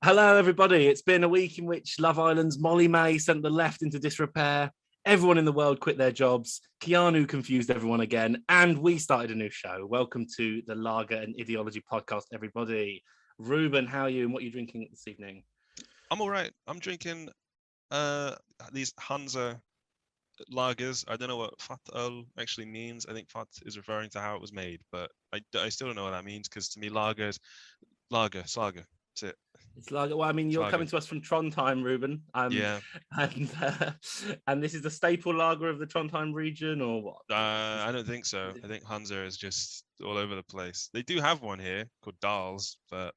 Hello, everybody. It's been a week in which Love Island's Molly May sent the left into disrepair. Everyone in the world quit their jobs. Keanu confused everyone again. And we started a new show. Welcome to the Lager and Ideology podcast, everybody. Ruben, how are you and what are you drinking this evening? I'm all right. I'm drinking these Hansa lagers. I don't know what Fat Öl actually means. I think Fat is referring to how it was made, but I still don't know what that means because to me, lager is lager. It's lager. That's it. It's lager. Well, I mean, you're coming to us from Trondheim, Ruben. Yeah. And this is the staple lager of the Trondheim region, or what? I don't think so. I think Hansa is just all over the place. They do have one here called Dals, but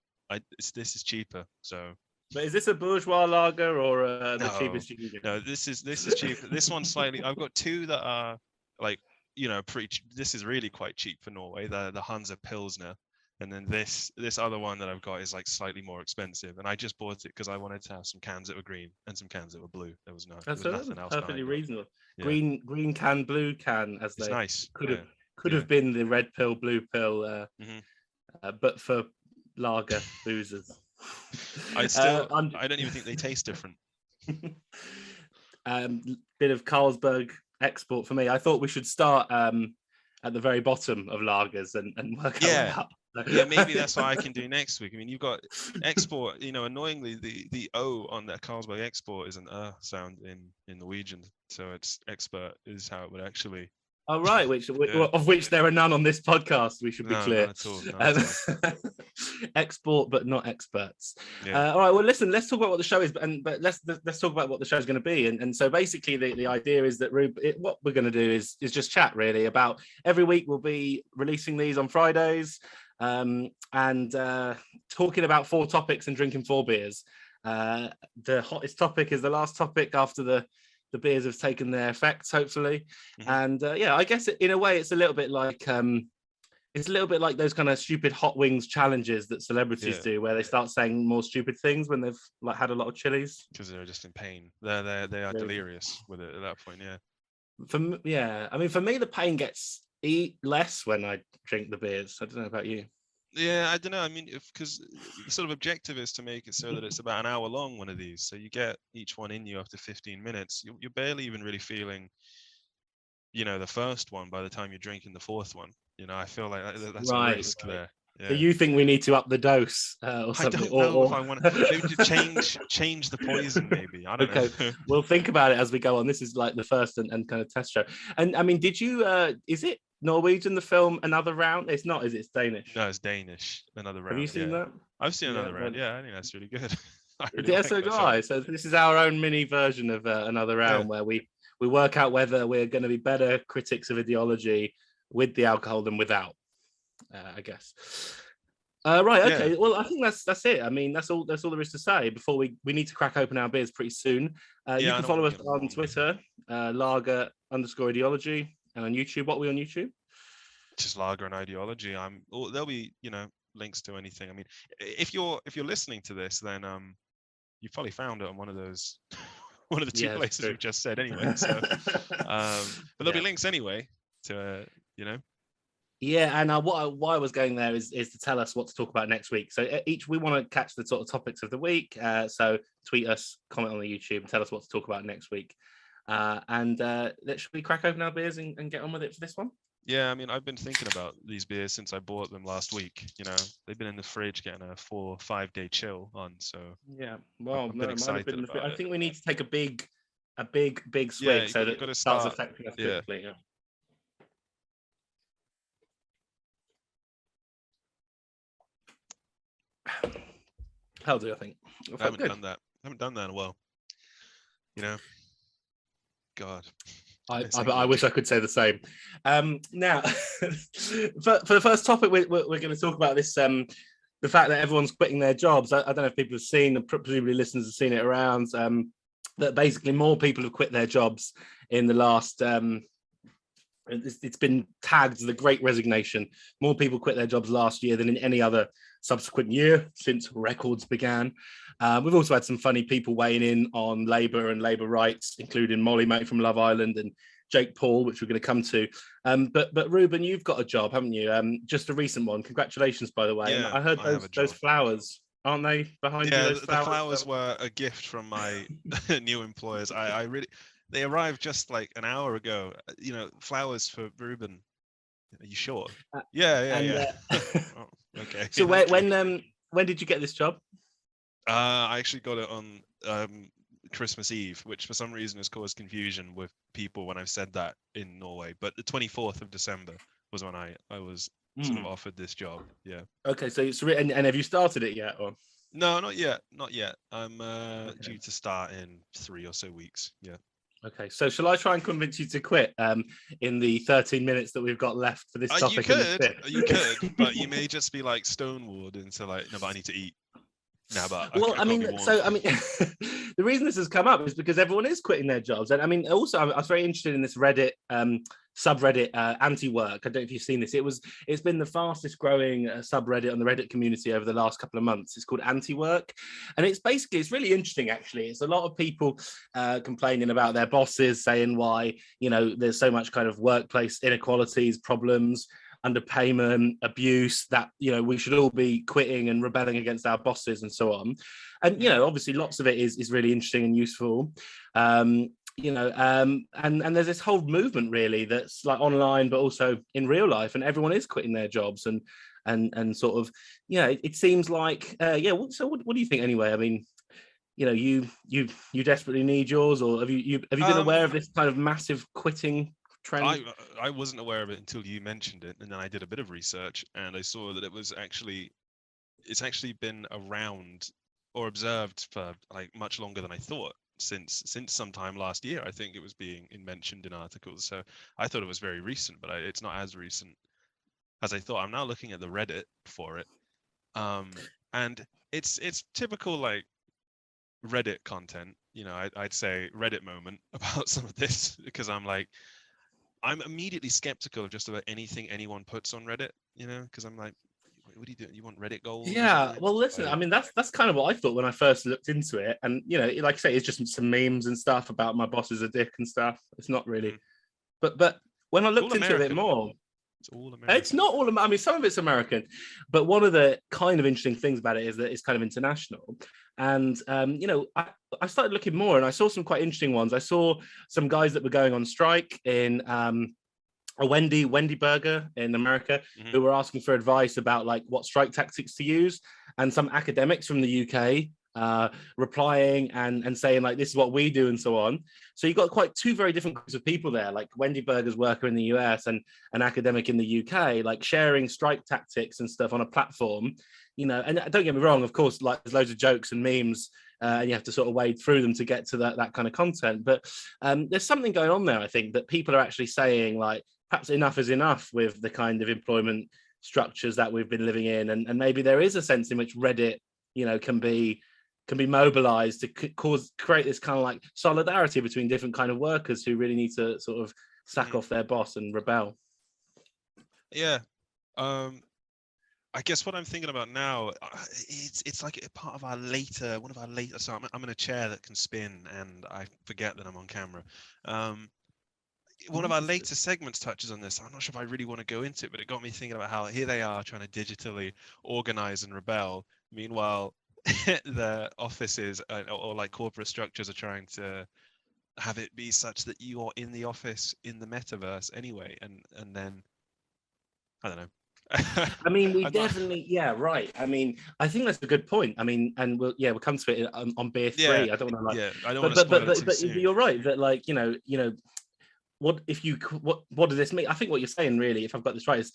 this is cheaper. So. But is this a bourgeois lager or the cheapest you can get? No, this is cheaper. This one's slightly. I've got two that are like pretty. This is really quite cheap for Norway. The Hansa Pilsner, and then this other one that I've got is like slightly more expensive. And I just bought it because I wanted to have some cans that were green and some cans that were blue. There was nothing else. Perfectly reasonable. Yeah. Green can, blue can, as they nice. could have been the red pill, blue pill, but for lager boozers. I don't even think they taste different. Bit of Carlsberg export for me. I thought we should start at the very bottom of lagers and work out. Yeah, maybe that's what I can do next week. I mean, you've got export. Annoyingly, the O on that Carlsberg export is an sound in Norwegian, so it's expert is how it would actually. Oh, right, of which there are none on this podcast. We should be clear. Not at all. Export, but not experts. Yeah. All right. Well, listen. Let's talk about what the show is, but let's talk about what the show is going to be. And so basically, the idea is that what we're going to do is just chat really about every week. We'll be releasing these on Fridays, and talking about 4 topics and drinking 4 beers. The hottest topic is the last topic after the beers have taken their effects, hopefully. And I guess in a way it's a little bit like those kind of stupid hot wings challenges that celebrities do, where they start saying more stupid things when they've like had a lot of chilies because they're just in pain. They are delirious with it at that point. I mean, for me the pain gets less when I drink the beers. I don't know about you. Yeah, I don't know. I mean, because the sort of objective is to make it so that it's about an hour long, one of these. So you get each one in you after 15 minutes. You're barely even really feeling, the first one by the time you're drinking the fourth one. I feel like that's a risk there. Yeah. Do you think we need to up the dose or something? I don't know if I want to change the poison, maybe. I don't know. We'll think about it as we go on. This is like the first and kind of test show. And I mean, did you, is it Norwegian, the film Another Round? It's not, is it? It's Danish. No, it's Danish. Another Round. Have you seen that? I've seen Another Round. Yeah, I think that's really good. So do I. So this is our own mini version of Another Round, where we work out whether we're going to be better critics of ideology with the alcohol than without. I guess. Right. Okay. Yeah. Well, I think that's it. I mean, that's all there is to say. Before we need to crack open our beers pretty soon. You can follow us on Twitter, Lager_ideology, and on YouTube. What are we on YouTube? Just Lager and Ideology. There'll be links to anything. I mean, if you're listening to this, then you probably found it on one of the 2 places we've just said anyway. So, but there'll be links anyway to Yeah, and why I was going there is to tell us what to talk about next week. So we want to catch the sort of topics of the week. So tweet us, comment on the YouTube, and tell us what to talk about next week. Should we crack open our beers and get on with it for this one? Yeah, I mean, I've been thinking about these beers since I bought them last week. They've been in the fridge getting a 4-5 day chill on. So yeah, well, I've been excited about I think we need to take a big swig so that it starts affecting us quickly. Yeah. How do I think? I haven't done that. I haven't done that in a while. God. I wish I could say the same. Now, for the first topic, we're going to talk about this. The fact that everyone's quitting their jobs. I don't know if people have seen, presumably listeners have seen it around. That basically more people have quit their jobs in the last. It's been tagged the Great Resignation. More people quit their jobs last year than in any other subsequent year since records began. We've also had some funny people weighing in on Labour and Labour rights, including Molly May from Love Island and Jake Paul, which we're going to come to. But Ruben, you've got a job, haven't you? Just a recent one. Congratulations, by the way. Yeah, I heard those flowers aren't they, behind you? Yeah, Those the flowers. flowers were a gift from my new employers. I really, they arrived just like an hour ago. You know, flowers for Ruben. Are you sure? Uh, Yeah, yeah, and yeah. Oh, okay. so Thank you. when did you get this job? I actually got it on Christmas Eve, which for some reason has caused confusion with people when I've said that in Norway. But the 24th of December was when I was sort of offered this job. Yeah. Okay, so it's and have you started it yet? Or No, not yet. Not yet. I'm okay. due to start in 3 or so weeks. Yeah. Okay, so shall I try and convince you to quit in the 13 minutes that we've got left for this topic? You could, but you may just be like stonewalled into like, no, but I need to eat. No, but Well, I can't be warm. so I mean, the reason this has come up is because everyone is quitting their jobs, and I mean, also I was very interested in this Reddit subreddit anti-work. I don't know if you've seen this. It's been the fastest growing subreddit on the Reddit community over the last couple of months. It's called anti-work, and it's really interesting. Actually, it's a lot of people complaining about their bosses, saying why there's so much kind of workplace inequalities, problems, underpayment, abuse, that we should all be quitting and rebelling against our bosses and so on. And obviously lots of it is really interesting and useful. And there's this whole movement really that's like online but also in real life, and everyone is quitting their jobs and sort of it seems like so what do you think anyway? I mean, you desperately need yours, or have you been aware of this kind of massive quitting trend? I wasn't aware of it until you mentioned it, and then I did a bit of research and I saw that it's actually been around or observed for like much longer than I thought, since sometime last year. I think it was being mentioned in articles, so I thought it was very recent, but it's not as recent as I thought. I'm now looking at the Reddit for it, and it's typical like Reddit content. I'd say Reddit moment about some of this, because I'm immediately skeptical of just about anything anyone puts on Reddit, because I'm like, what are you doing? You want Reddit goals? Yeah, well, listen, I mean, that's kind of what I thought when I first looked into it. And, like I say, it's just some memes and stuff about my boss is a dick and stuff. It's not really. But when I looked into it a bit more, it's all American. It's not all, I mean, some of it's American, but one of the kind of interesting things about it is that it's kind of international. And, I started looking more and I saw some quite interesting ones. I saw some guys that were going on strike in a Wendy Burger in America, who were asking for advice about like what strike tactics to use, and some academics from the UK replying and saying like, this is what we do and so on. So you've got quite two very different groups of people there, like Wendy Burger's worker in the US and an academic in the UK, like sharing strike tactics and stuff on a platform, and don't get me wrong, of course, like there's loads of jokes and memes and you have to sort of wade through them to get to that kind of content. But there's something going on there, I think, that people are actually saying like, perhaps enough is enough with the kind of employment structures that we've been living in. And maybe there is a sense in which Reddit, can be mobilized to create this kind of like solidarity between different kind of workers who really need to sort of sack off their boss and rebel. Yeah. I guess what I'm thinking about now, it's like a part of one of our later, so I'm in a chair that can spin and I forget that I'm on camera. One of our later segments touches on this. I'm not sure if I really want to go into it, but it got me thinking about how here they are trying to digitally organize and rebel. Meanwhile, the offices or like corporate structures are trying to have it be such that you are in the office in the metaverse anyway. And then, I don't know. I mean, we definitely, yeah, right. I mean, I think that's a good point. I mean, and we'll come to it on beer 3. Yeah, I don't want to like, yeah, I don't want to spoil it too soon. You're right that like, what does this mean? I think what you're saying really, if I've got this right, is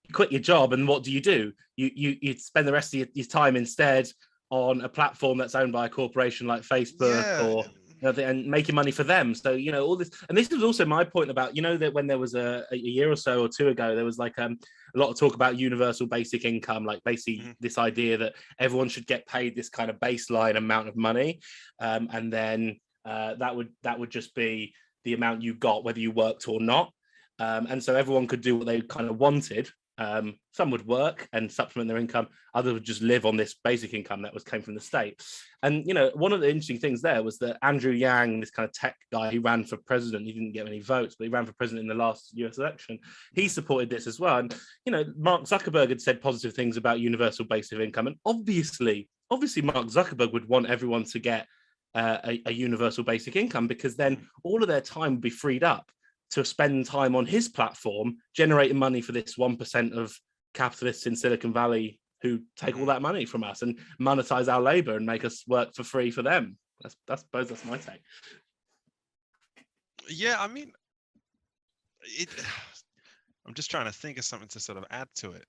you quit your job and what do? You spend the rest of your time instead on a platform that's owned by a corporation like Facebook or and making money for them. So all this, and this is also my point about that when there was a year or so or two ago, there was like a lot of talk about universal basic income, like basically this idea that everyone should get paid this kind of baseline amount of money, and then that would just be the amount you got whether you worked or not, and so everyone could do what they kind of wanted. Some would work and supplement their income. Others would just live on this basic income that came from the state. And, you know, one of the interesting things there was that Andrew Yang, this kind of tech guy who ran for president, he didn't get any votes, but he ran for president in the last US election. He supported this as well. And, you know, Mark Zuckerberg had said positive things about universal basic income. And obviously, Mark Zuckerberg would want everyone to get a universal basic income, because then all of their time would be freed up to spend time on his platform, generating money for this 1% of capitalists in Silicon Valley who take all that money from us and monetize our labor and make us work for free for them. I suppose that's my take. Yeah, I mean, I'm just trying to think of something to sort of add to it,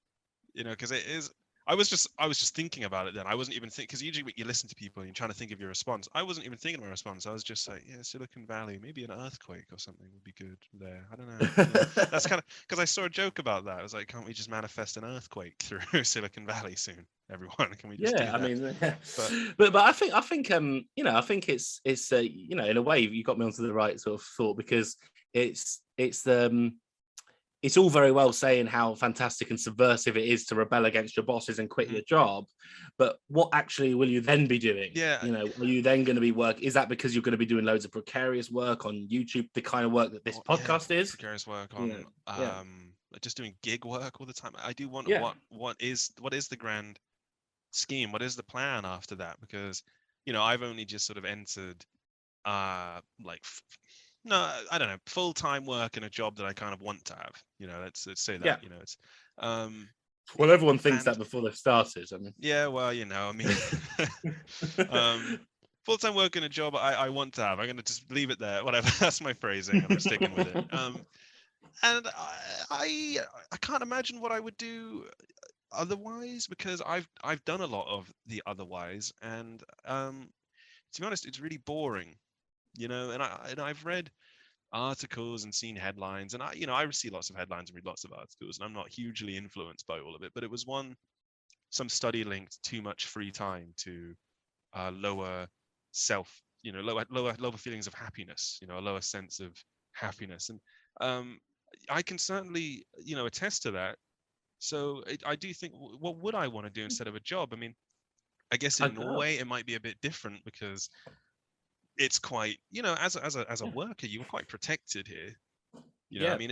you know, because it is. I was just thinking about it then. I wasn't even thinking, because usually you listen to people and you're trying to think of your response. I wasn't even thinking of my response. I was just like, yeah, Silicon Valley, maybe an earthquake or something would be good there. I don't know. That's kind of, because I saw a joke about that. I was like, can't we just manifest an earthquake through Silicon Valley soon? Everyone, can we just do that? I mean, but I think you know, I think it's you know, in a way you got me onto the right sort of thought, because it's all very well saying how fantastic and subversive it is to rebel against your bosses and quit your job, but what actually will you then be doing? Yeah, you know, are you then going to be is that because you're going to be doing loads of precarious work on YouTube, the kind of work that this podcast is? Precarious work on just doing gig work all the time. I do want what is the grand scheme? What is the plan after that? Because, you know, I've only just sort of entered no, I don't know, full-time work in a job that I kind of want to have, you know, let's say that, you know, it's well, everyone thinks that before they've started. I mean, yeah, well, you know, I mean, full-time work in a job I want to have. I'm going to just leave it there, whatever. That's my phrasing. I'm sticking with it. And I can't imagine what I would do otherwise, because I've done a lot of the otherwise, and to be honest, it's really boring. You know, and I've read articles and seen headlines, and I see lots of headlines and read lots of articles, and I'm not hugely influenced by all of it. But it was some study linked too much free time to lower self, you know, lower feelings of happiness, you know, a lower sense of happiness, and I can certainly, you know, attest to that. So I do think, what would I want to do instead of a job? I mean, I guess in Norway it might be a bit different, because it's quite, you know, as a worker, you were quite protected here. You know, I mean,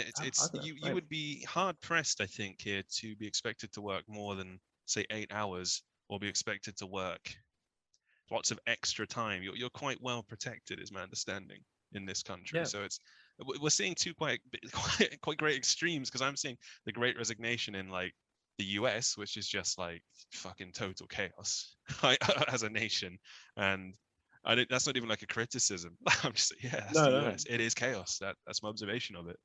you would be hard pressed, I think, here to be expected to work more than, say, 8 hours, or be expected to work lots of extra time. You're quite well protected, is my understanding, in this country. So we're seeing two quite great extremes, because I'm seeing the Great Resignation in like the US, which is just like fucking total chaos as a nation, and that's not even like a criticism. I'm just that's the US. It is chaos. That's my observation of it.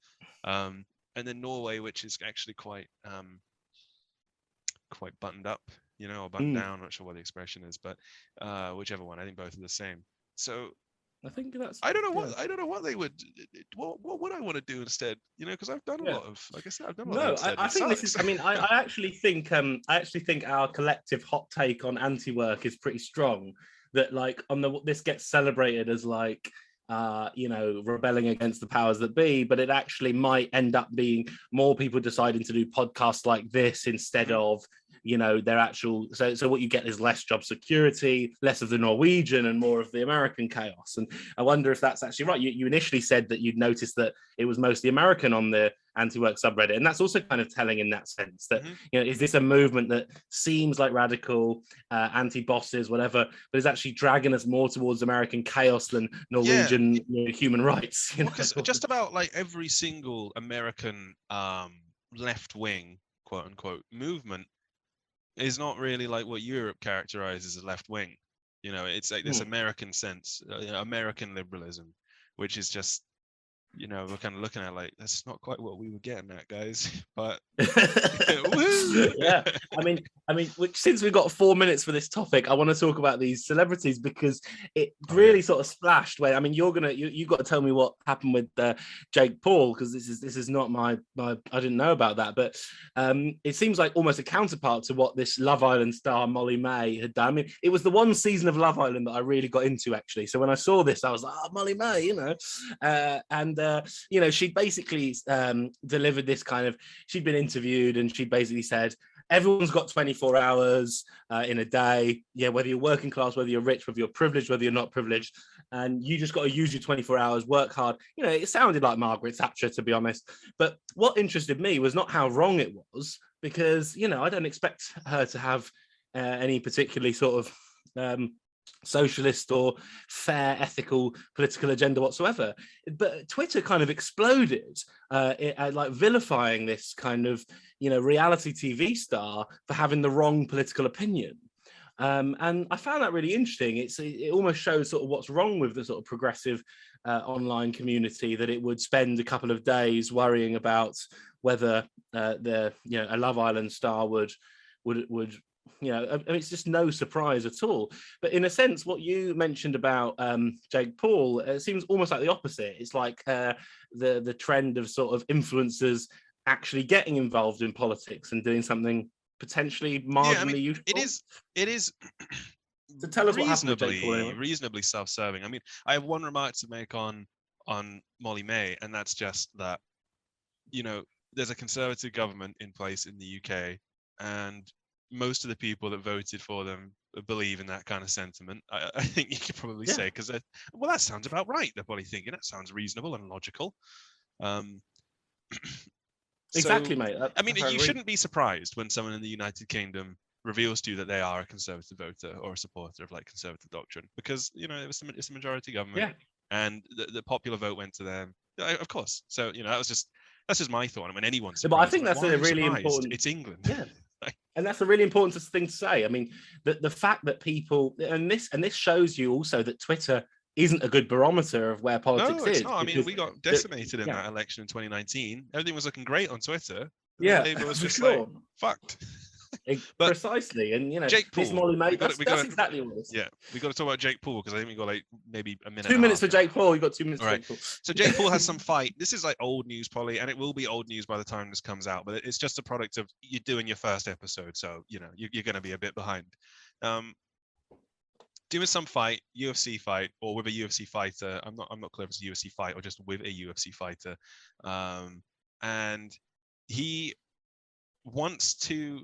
And then Norway, which is actually quite buttoned up, you know, or buttoned down. I'm not sure what the expression is, but whichever one. I think both are the same. So I think that's. I don't know what they would. What would I want to do instead? You know, because I've done a lot of, like I said, I've done a lot of instead. I think this is. I mean, I actually think our collective hot take on anti-work is pretty strong. That like this gets celebrated as like you know, rebelling against the powers that be, but it actually might end up being more people deciding to do podcasts like this instead of, you know, their actual. So what you get is less job security, less of the Norwegian and more of the American chaos. And I wonder if that's actually right. You initially said that you'd noticed that it was mostly American on the anti-work subreddit, and that's also kind of telling in that sense that, you know, is this a movement that seems like radical, anti-bosses, whatever, but is actually dragging us more towards American chaos than Norwegian you know, human rights? You know? Because just about like every single American left-wing, quote unquote, movement is not really like what Europe characterizes as left wing. You know, it's like this American sense, American liberalism, which is just, you know, we're kind of looking at like, that's not quite what we were getting at, guys. But yeah, I mean, since we've got 4 minutes for this topic, I want to talk about these celebrities, because it really sort of splashed. Where I mean, you got to tell me what happened with Jake Paul, because this is not my I didn't know about that, but it seems like almost a counterpart to what this Love Island star Molly May had done. I mean, it was the one season of Love Island that I really got into, actually. So when I saw this, I was like, oh, Molly May, you know, and you know, she basically delivered this kind of, she'd been interviewed and she basically said, everyone's got 24 hours in a day. Yeah, whether you're working class, whether you're rich, whether you're privileged, whether you're not privileged, and you just got to use your 24 hours, work hard. You know, it sounded like Margaret Thatcher, to be honest. But what interested me was not how wrong it was, because, you know, I don't expect her to have any particularly sort of socialist or fair, ethical, political agenda whatsoever. But Twitter kind of exploded, like vilifying this kind of, you know, reality TV star for having the wrong political opinion. And I found that really interesting. It almost shows sort of what's wrong with the sort of progressive online community, that it would spend a couple of days worrying about whether a Love Island star would you know, I mean, it's just no surprise at all. But in a sense, what you mentioned about Jake Paul, it seems almost like the opposite. It's like the trend of sort of influencers actually getting involved in politics and doing something potentially marginally useful. It is. So tell us what happened with Jake Paul, anyway. Reasonably self-serving. I mean, I have one remark to make on Molly May, and that's just that, you know, there's a Conservative government in place in the UK, and most of the people that voted for them believe in that kind of sentiment. I think you could probably say, because well, that sounds about right. They're probably thinking that sounds reasonable and logical. Exactly, mate. I mean, you shouldn't be surprised when someone in the United Kingdom reveals to you that they are a Conservative voter or a supporter of like Conservative doctrine, because, you know, it's a majority government, and the popular vote went to them, of course. So, you know, that's just my thought. I mean, anyone's surprised. But I think that's a really important. It's England. Yeah. And that's a really important thing to say. I mean, the fact that people, and this shows you also that Twitter isn't a good barometer of where politics is. No, I mean, we got decimated in that election in 2019. Everything was looking great on Twitter. Yeah, Labour was just like, fucked. But precisely, and you know, Jake Paul, Molly May, that's exactly what it is. Yeah, we got to talk about Jake Paul, because I think we got like maybe a minute. 2 minutes for Jake Paul. You got 2 minutes. All right. For Jake Paul. So Jake Paul has some fight. This is like old news, probably, and it will be old news by the time this comes out. But it's just a product of you doing your first episode, so you know you're going to be a bit behind. Doing some fight, UFC fight, or with a UFC fighter. I'm not clear if it's a UFC fight or just with a UFC fighter. And he wants to,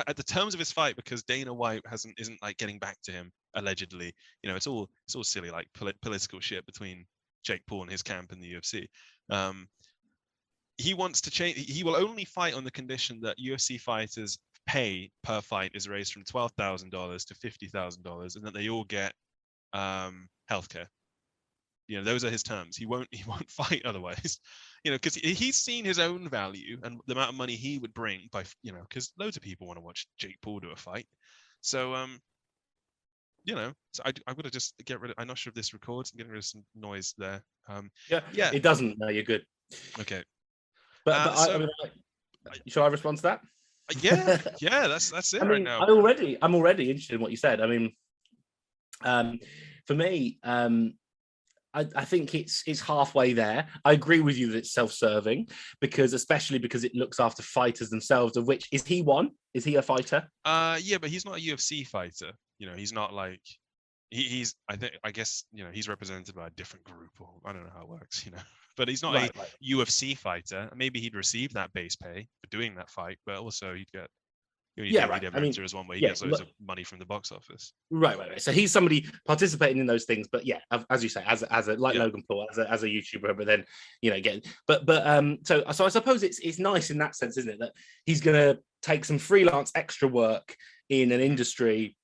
at the terms of his fight, because Dana White isn't like getting back to him allegedly. You know, it's all silly, like political shit between Jake Paul and his camp in the UFC. He wants to change. He will only fight on the condition that UFC fighters' pay per fight is raised from $12,000 to $50,000, and that they all get healthcare. You know, those are his terms. He won't fight otherwise. You know, because he's seen his own value and the amount of money he would bring by, you know, because loads of people want to watch Jake Paul do a fight. So, you know, so I'm going to just get rid of, I'm not sure if this records, I'm getting rid of some noise there. Yeah, it doesn't. No, you're good. Okay. But I mean, shall I respond to that? Yeah, that's it. I mean, right now. I'm already interested in what you said. I mean, for me, I think it's halfway there. I agree with you that it's self-serving, especially because it looks after fighters themselves, of which, is he one? Is he a fighter? Yeah, but he's not a UFC fighter. You know, he's not like he's. I guess you know he's represented by a different group, or I don't know how it works. You know, but he's not a UFC fighter. Maybe he'd receive that base pay for doing that fight, but also he'd get. Is one way he gets loads of money from the box office. Right. So he's somebody participating in those things, but yeah, as you say, as a Logan Paul, as a YouTuber, but then you know, so I suppose it's nice in that sense, isn't it? That he's gonna take some freelance extra work in an industry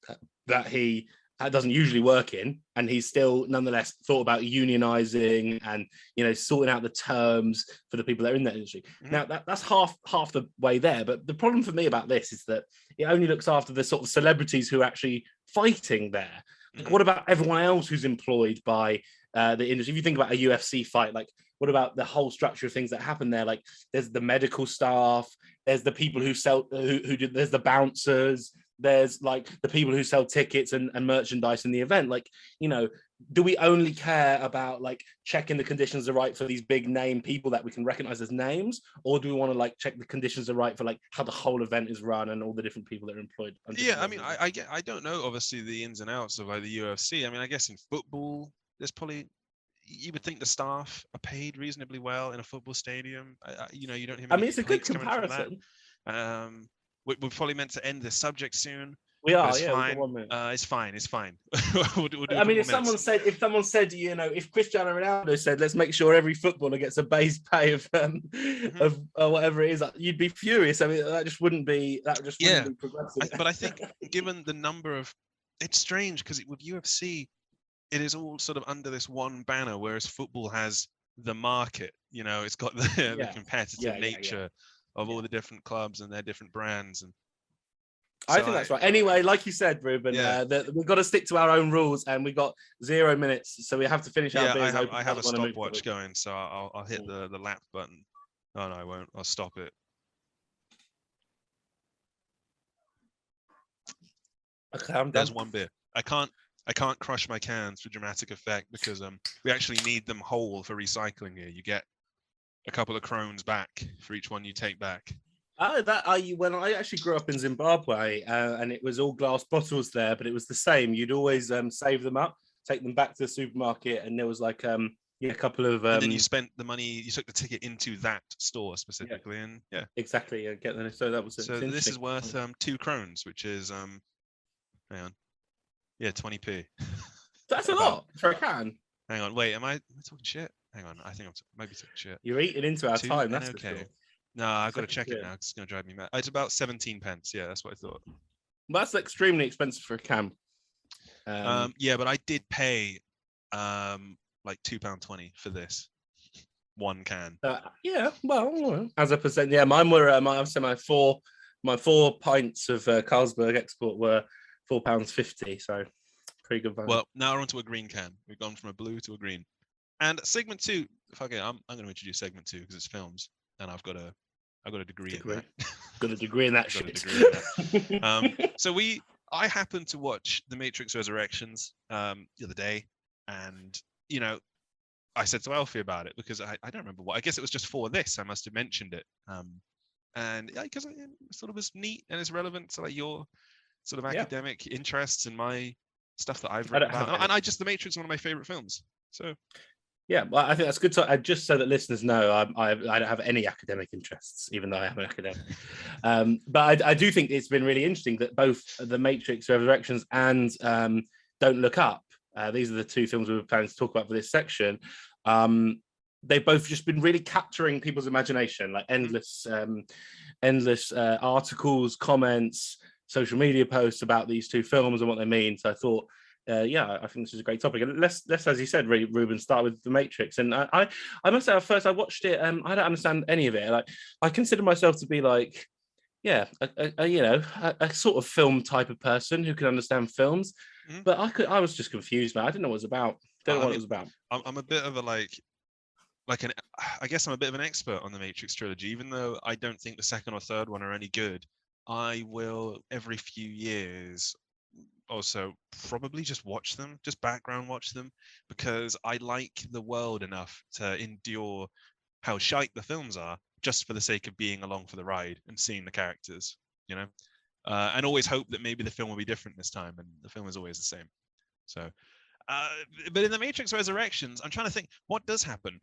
that he doesn't usually work in, and he's still nonetheless thought about unionizing and, you know, sorting out the terms for the people that are in that industry. Mm-hmm. Now that's half the way there, but the problem for me about this is that it only looks after the sort of celebrities who are actually fighting there. Like, what about everyone else who's employed by the industry? If you think about a UFC fight, like, what about the whole structure of things that happen there? Like, there's the medical staff, there's the people who sell, who do, there's the bouncers, there's like the people who sell tickets and merchandise in the event. Like, you know, do we only care about like checking the conditions are right for these big name people that we can recognize as names, or do we want to like check the conditions are right for like how the whole event is run and all the different people that are employed? Yeah, I mean, I don't know obviously the ins and outs of like the UFC. I mean, I guess in football there's probably, you would think the staff are paid reasonably well in a football stadium. You know, you don't hear I many mean, it's a good complaints coming from that. comparison. We're probably meant to end this subject soon, We but are, it's yeah. We've got fine. 1 minute. It's fine. It's fine. we'll do a I couple mean, more minutes. if someone said, you know, if Cristiano Ronaldo said, let's make sure every footballer gets a base pay of whatever it is, you'd be furious. I mean, that just wouldn't be progressive. But I think given the number of, it's strange because with UFC, it is all sort of under this one banner, whereas football has the market. You know, it's got the competitive nature of all the different clubs and their different brands. And I think that's right. Anyway, like you said, Ruben, we've got to stick to our own rules, and we've got 0 minutes, so we have to finish our beers. I have a stopwatch going, so I'll hit the lap button. Oh no, I won't. I'll stop it. Okay, I'm done. There's one beer. I can't crush my cans for dramatic effect because we actually need them whole for recycling here. You get a couple of crones back for each one you take back. When I actually grew up in Zimbabwe, and it was all glass bottles there, but it was the same. You'd always save them up, take them back to the supermarket, and there was like a couple of. And then you spent the money. You took the ticket into that store specifically, and exactly. Yeah, get them. So that was so. This is worth 2 crones, which is hang on, 20p. That's a lot for a can. Hang on, wait, am I talking shit? Hang on, I think I'm maybe talking shit. You're eating into our time. That's okay. For sure. No, I've got to check it now. It's going to drive me mad. It's about 17 pence. Yeah, that's what I thought. Well, that's extremely expensive for a can. Yeah, but I did pay like £2.20 for this 1 can. Yeah, well, as a percent, yeah, mine were. My 4 pints of Carlsberg Export were £4.50. So pretty good value. Well, now we're onto a green can. We've gone from a blue to a green. And segment 2. Fuck it, I'm going to introduce segment 2 because it's films, and I've got a degree in that. Got a degree in that shit. So I happened to watch The Matrix Resurrections the other day, and you know, I said to Alfie about it because I don't remember what. I guess it was just for this. I must have mentioned it, and because it sort of was neat and it's relevant to like your sort of academic interests and my stuff that I've read about. And The Matrix is one of my favorite films. So. Yeah, well, I think that's good. Just so that listeners know, I don't have any academic interests, even though I am an academic. But I do think it's been really interesting that both The Matrix Resurrections and Don't Look Up, these are the 2 films we were planning to talk about for this section. They've both just been really capturing people's imagination, like endless articles, comments, social media posts about these 2 films and what they mean. So I thought. I think this is a great topic. And let's as you said, Ruben, start with The Matrix. And I must say, at first I watched it, I don't understand any of it. Like, I consider myself to be like, a sort of film type of person who can understand films. Mm-hmm. But I was just confused, man. I didn't know what it was about. Don't know what it was about. I'm a bit of a I guess I'm a bit of an expert on the Matrix trilogy, even though I don't think the second or third one are any good. I will every few years also probably just background watch them, because I like the world enough to endure how shite the films are just for the sake of being along for the ride and seeing the characters, you know, and always hope that maybe the film will be different this time, and the film is always the same. So but in The Matrix Resurrections, I'm trying to think what does happen.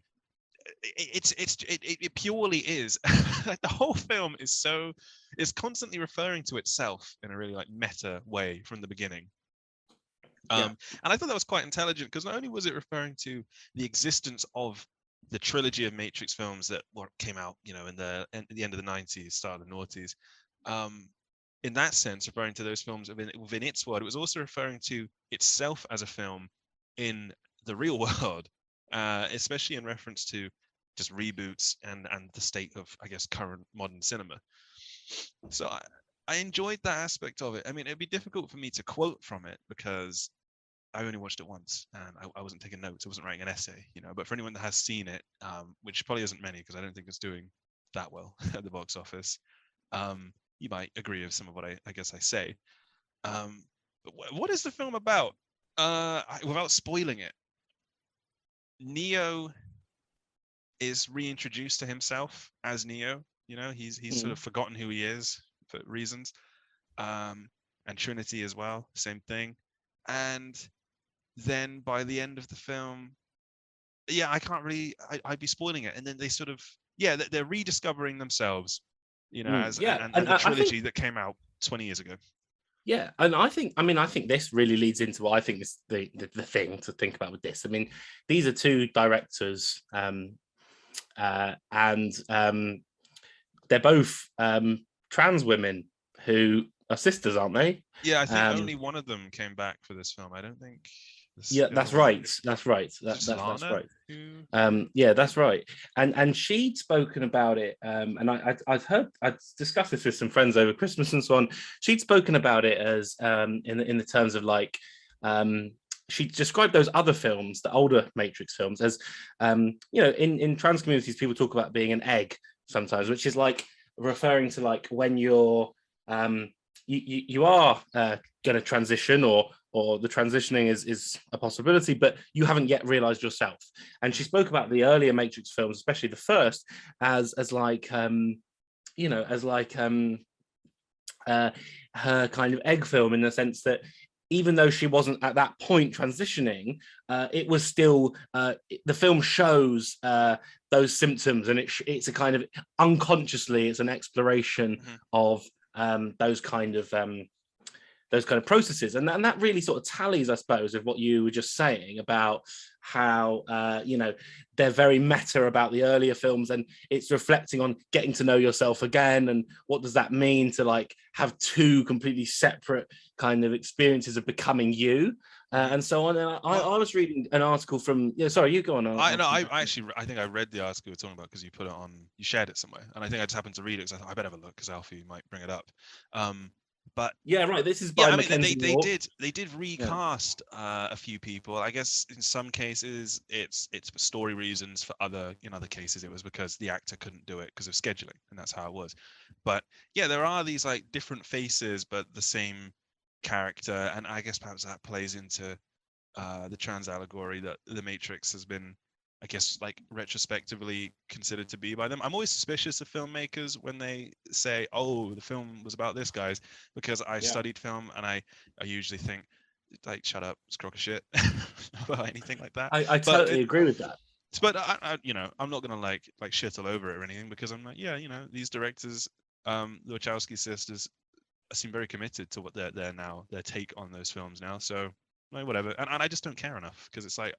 It purely is like the whole film is constantly referring to itself in a really like meta way from the beginning. And I thought that was quite intelligent, because not only was it referring to the existence of the trilogy of Matrix films that came out, you know, in the end of the 90s, start of the noughties, in that sense, referring to those films within its world, it was also referring to itself as a film in the real world. Especially in reference to just reboots and the state of, I guess, current modern cinema. So I enjoyed that aspect of it. I mean, it'd be difficult for me to quote from it because I only watched it once and I wasn't taking notes. I wasn't writing an essay, you know. But for anyone that has seen it, which probably isn't many because I don't think it's doing that well at the box office, you might agree with some of what I guess I say. But what is the film about? Without spoiling it, Neo is reintroduced to himself as Neo. You know, he's sort of forgotten who he is for reasons. And Trinity as well, same thing. And then by the end of the film, yeah, I can't really. I'd be spoiling it, and then they sort of they're rediscovering themselves, as Yeah, and the I think trilogy that came out 20 years ago. yeah, and I think this really leads into what I think is the thing to think about with this. I mean, these are two directors, and they're both trans women who are sisters, aren't they? Yeah, I think Um, only one of them came back for this film. I don't think yeah, the other that's one. right. That's right. Is it That's Lana? right. Who? Yeah, that's right. And she'd spoken about it, and I'd discussed this with some friends over Christmas and so on. She'd spoken about it as in the terms of like she described those other films, the older Matrix films, as in trans communities people talk about being an egg sometimes, which is like referring to like when you're you are going to transition or the transitioning is a possibility, but you haven't yet realized yourself. And she spoke about the earlier Matrix films, especially the first, as like as like her kind of egg film, in the sense that even though she wasn't at that point transitioning, it was still the film shows those symptoms, and it's a kind of unconsciously, it's an exploration of those kind of processes, and that really sort of tallies, I suppose, with what you were just saying about how they're very meta about the earlier films, and it's reflecting on getting to know yourself again, and what does that mean to like have two completely separate kind of experiences of becoming you, and so on. And I was reading an article from sorry, you go on. I think I read the article you're talking about because you put it on, you shared it somewhere, and I think I just happened to read it because I thought I better have a look because Alfie might bring it up. But yeah, right. This is by I mean, Mackenzie Walk. they did recast a few people. I guess in some cases it's for story reasons. For in other cases it was because the actor couldn't do it because of scheduling, and that's how it was. But yeah, there are these like different faces but the same character, and I guess perhaps that plays into the trans allegory that the Matrix has been, I guess, like retrospectively considered to be by them. I'm always suspicious of filmmakers when they say, "Oh, the film was about this, guys," because I studied film, and I usually think, like, shut up, it's crock of shit about anything like that. I totally agree with that. But I'm not gonna like shit all over it or anything, because I'm like, yeah, these directors, the Wachowski sisters, seem very committed to what their take on those films now. So like, whatever, and I just don't care enough, because it's like,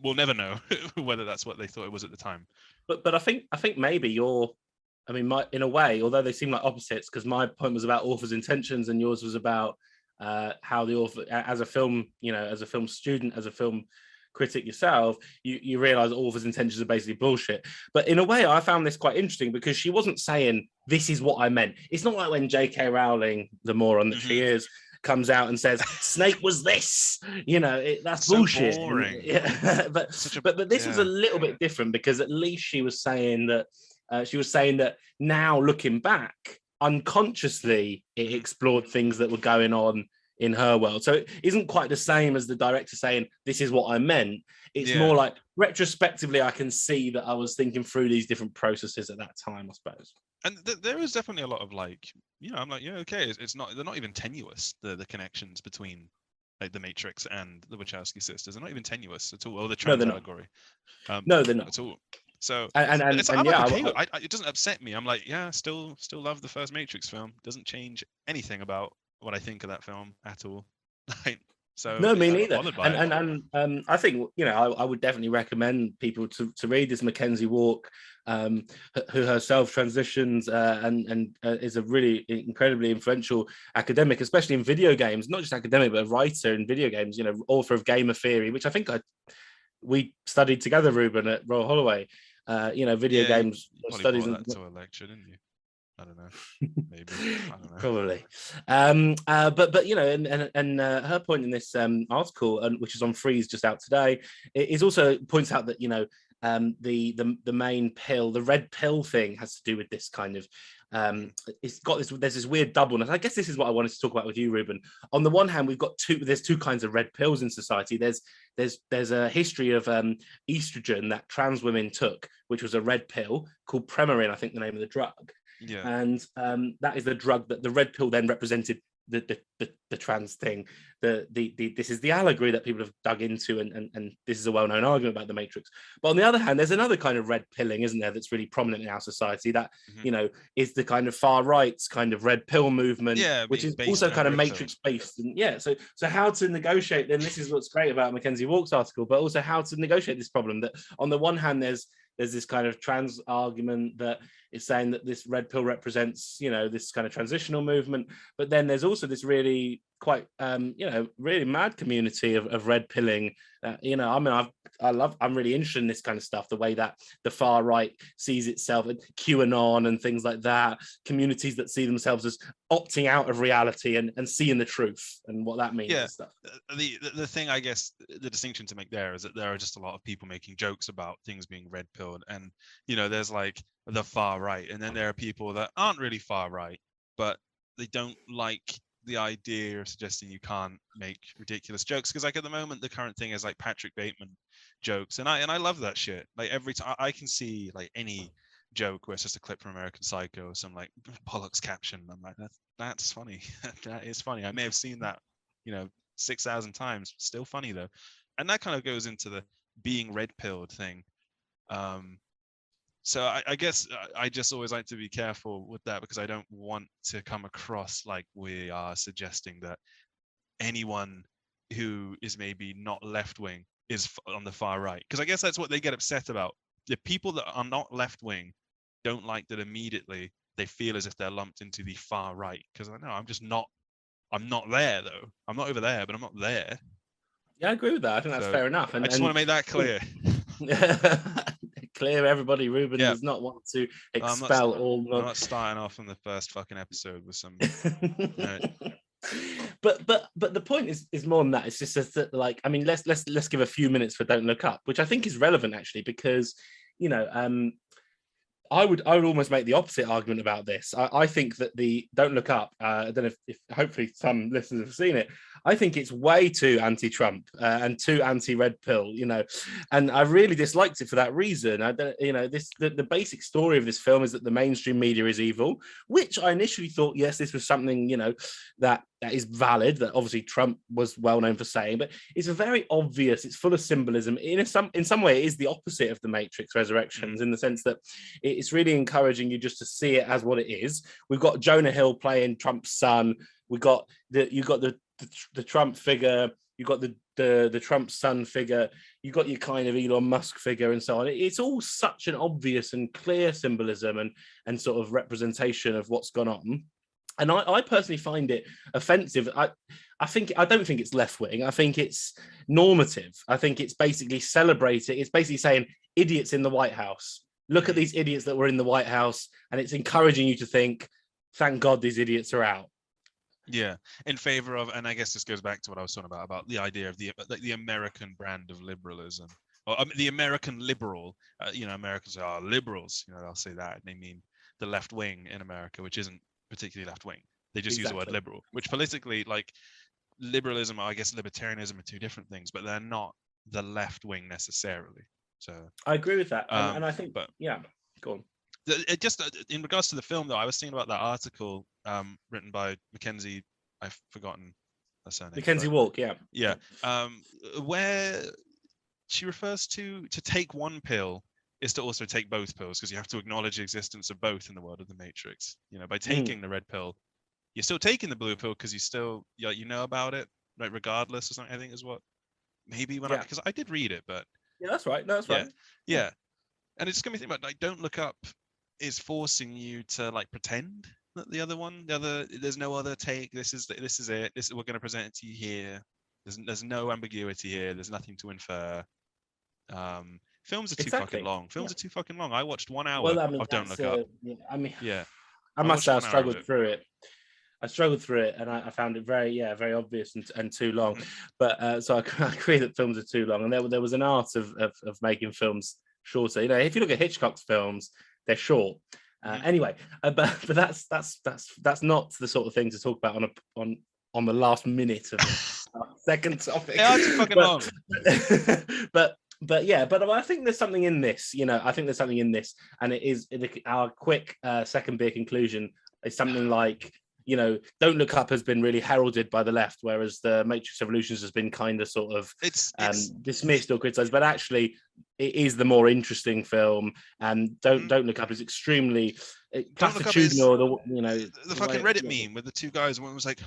we'll never know whether that's what they thought it was at the time. But I think maybe in a way, although they seem like opposites, because my point was about author's intentions and yours was about how the author, as a film, as a film student, as a film critic yourself, you realize author's intentions are basically bullshit. But in a way, I found this quite interesting, because she wasn't saying this is what I meant. It's not like when J.K. Rowling, the moron that she is, comes out and says Snake was this, that's so bullshit. Boring. But this was a little bit different, because at least she was saying that now, looking back, unconsciously it explored things that were going on in her world. So it isn't quite the same as the director saying this is what I meant. It's more like retrospectively I can see that I was thinking through these different processes at that time, I suppose. And there is definitely a lot of like, I'm like, okay, it's not, they're not even tenuous, the connections between like the Matrix and the Wachowski sisters. They're not even tenuous at all, or the trans allegory. No, they're not at all. So I'm like, okay, it doesn't upset me. I'm like, yeah, still love the first Matrix film. Doesn't change anything about what I think of that film at all. So no, me I'm neither. not bothered by And I think I would definitely recommend people to read this Mackenzie Walk, who herself transitions and is a really incredibly influential academic, especially in video games. Not just academic, but a writer in video games. Author of Gamer Theory, which I think we studied together, Ruben, at Royal Holloway. Video games studies. You that to a lecture, didn't you? I don't know. Maybe. I don't know. Probably. And her point in this article, which is on Freeze just out today, is also points out that the main pill, the red pill thing, has to do with this kind of it's got this. There's this weird doubleness. I guess this is what I wanted to talk about with you, Ruben. On the one hand, there's two kinds of red pills in society. There's a history of estrogen that trans women took, which was a red pill called Premarin, I think the name of the drug. Yeah. And that is the drug that the red pill then represented the trans thing. This is the allegory that people have dug into, and this is a well-known argument about the Matrix. But on the other hand, there's another kind of red pilling, isn't there, that's really prominent in our society, that is the kind of far right's kind of red pill movement, which is also kind of Matrix based. And so how to negotiate, then this is what's great about Mackenzie Walk's article, but also how to negotiate this problem, that on the one hand there's this kind of trans argument that is saying that this red pill represents, this kind of transitional movement. But then there's also this really quite, really mad community of red pilling. I'm really interested in this kind of stuff, the way that the far right sees itself, and QAnon and things like that, communities that see themselves as opting out of reality and seeing the truth and what that means and stuff. The thing, I guess, the distinction to make there is that there are just a lot of people making jokes about things being red pilled, and there's like the far right, and then there are people that aren't really far right, but they don't like the idea of suggesting you can't make ridiculous jokes, because like at the moment the current thing is like Patrick Bateman jokes, and I love that shit. Like every time I can see like any joke where it's just a clip from American Psycho or some like bollocks caption, I'm like, that's funny. That is funny. I may have seen that 6,000 times, still funny though. And that kind of goes into the being red pilled thing. So I guess I just always like to be careful with that, because I don't want to come across like we are suggesting that anyone who is maybe not left-wing is on the far right. Because I guess that's what they get upset about. The people that are not left-wing don't like that immediately they feel as if they're lumped into the far right. Because I know I'm not there though. I'm not over there, but I'm not there. Yeah, I agree with that. I think that's fair enough. And I just want to make that clear. Clear, everybody. Ruben does not want to expel all. I'm not starting off on the first fucking episode with some. But the point is more than that. It's just that, like, I mean, let's give a few minutes for Don't Look Up, which I think is relevant actually, because I would almost make the opposite argument about this. I think that the Don't Look Up, I don't know if hopefully some listeners have seen it. I think it's way too anti-Trump and too anti-red pill, and I really disliked it for that reason. The basic story of this film is that the mainstream media is evil, which I initially thought, yes, this was something, that is valid, that obviously Trump was well known for saying, but it's very obvious, it's full of symbolism. In some way, it is the opposite of the Matrix Resurrections, in the sense that it's really encouraging you just to see it as what it is. We've got Jonah Hill playing Trump's son. You got the Trump figure. You got the Trump son figure. You got your kind of Elon Musk figure, and so on. It's all such an obvious and clear symbolism and sort of representation of what's gone on. And I personally find it offensive. I don't think it's left wing. I think it's normative. I think it's basically celebrating. It's basically saying idiots in the White House. Look at these idiots that were in the White House, and it's encouraging you to think, thank God these idiots are out. Yeah, in favor of, and I guess this goes back to what I was talking about the idea of the American brand of liberalism, or the American liberal. Americans are liberals. They'll say that, and they mean the left wing in America, which isn't particularly left wing. They just use the word liberal, which politically, like, liberalism, or I guess libertarianism, are two different things, but they're not the left wing necessarily. So I agree with that, and I think, go on. It just, in regards to the film, though, I was thinking about that article written by Mackenzie. I've forgotten her surname. Mackenzie Walk, yeah, where she refers to take one pill is to also take both pills, because you have to acknowledge the existence of both in the world of the Matrix. By taking the red pill, you're still taking the blue pill because you still know about it, right? Regardless or something. I think is what maybe because I did read it, but that's right. No, that's right. Yeah, and it just got me thinking about, like, Don't Look Up is forcing you to like pretend that there's no other take. This is it. We're going to present it to you here. There's no ambiguity here. There's nothing to infer. Films are too fucking long. Films are too fucking long. I watched 1 hour of Don't Look Up. I must say I struggled through it. And I found it very obvious and too long. But so I agree that films are too long. And there was an art of making films shorter. If you look at Hitchcock's films, they're short. Anyway, but that's not the sort of thing to talk about on the last minute of the second topic. They are too fucking long. But I think there's something in this. I think there's something in this, and it is our quick second beer conclusion is something like, Don't Look Up has been really heralded by the left, whereas the Matrix Revolutions has been kind of sort of it's dismissed or criticized. But actually, it is the more interesting film. And Don't Look Up is extremely Don't Look Up is platitudinal. the fucking Reddit meme with the two guys. One was like,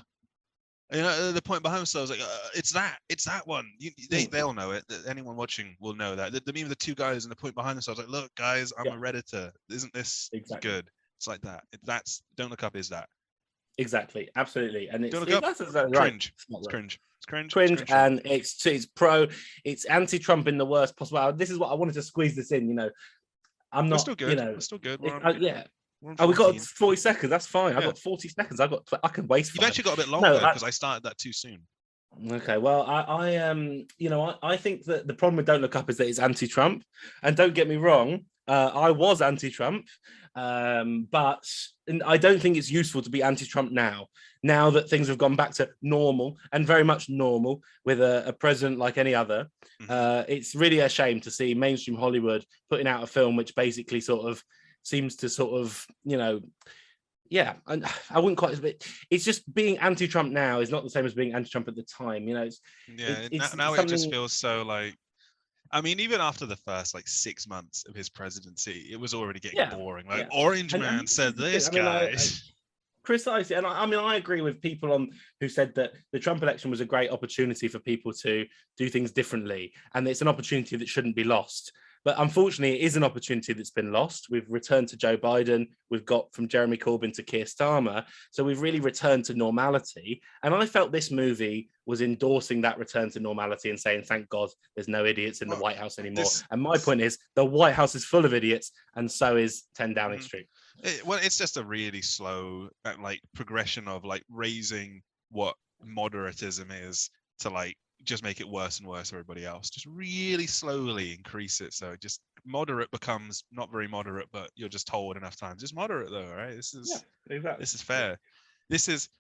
the point behind themselves, like, it's that one. They'll know it. Anyone watching will know that. The meme of the two guys and the point behind themselves, like, look, guys, I'm a Redditor. Isn't this good? It's like that. That's Don't Look Up is that. Exactly, absolutely, and Don't Look Up. Right. Cringe. It's cringe. And it's anti-Trump in the worst possible. This is what I wanted to squeeze this in. I'm not. We're still good. We're still good. We got 40 seconds. That's fine. I've got 40 seconds. I can waste. You've actually got a bit longer because I started that too soon. Okay, well, I think that the problem with Don't Look Up is that it's anti-Trump, and don't get me wrong, I was anti-Trump, but I don't think it's useful to be anti-Trump now that things have gone back to normal, and very much normal, with a president like any other. It's really a shame to see mainstream Hollywood putting out a film which basically sort of seems to sort of, and I wouldn't quite. It's just being anti-Trump now is not the same as being anti-Trump at the time. Now it just feels so like. I mean, even after the first 6 months of his presidency, it was already getting boring. Orange Man said this, guys. Precisely, and I agree with people who said that the Trump election was a great opportunity for people to do things differently, and it's an opportunity that shouldn't be lost. But unfortunately, it is an opportunity that's been lost. We've returned to Joe Biden. We've got from Jeremy Corbyn to Keir Starmer. So we've really returned to normality. And I felt this movie was endorsing that return to normality and saying, thank God there's no idiots in the White House anymore. And my point is, the White House is full of idiots, and so is 10 Downing Street. It's just a really slow progression of raising what moderatism is to just make it worse and worse for everybody else. Just really slowly increase it, so just moderate becomes not very moderate, but you're just told enough times. Just moderate though, right? This is fair. This is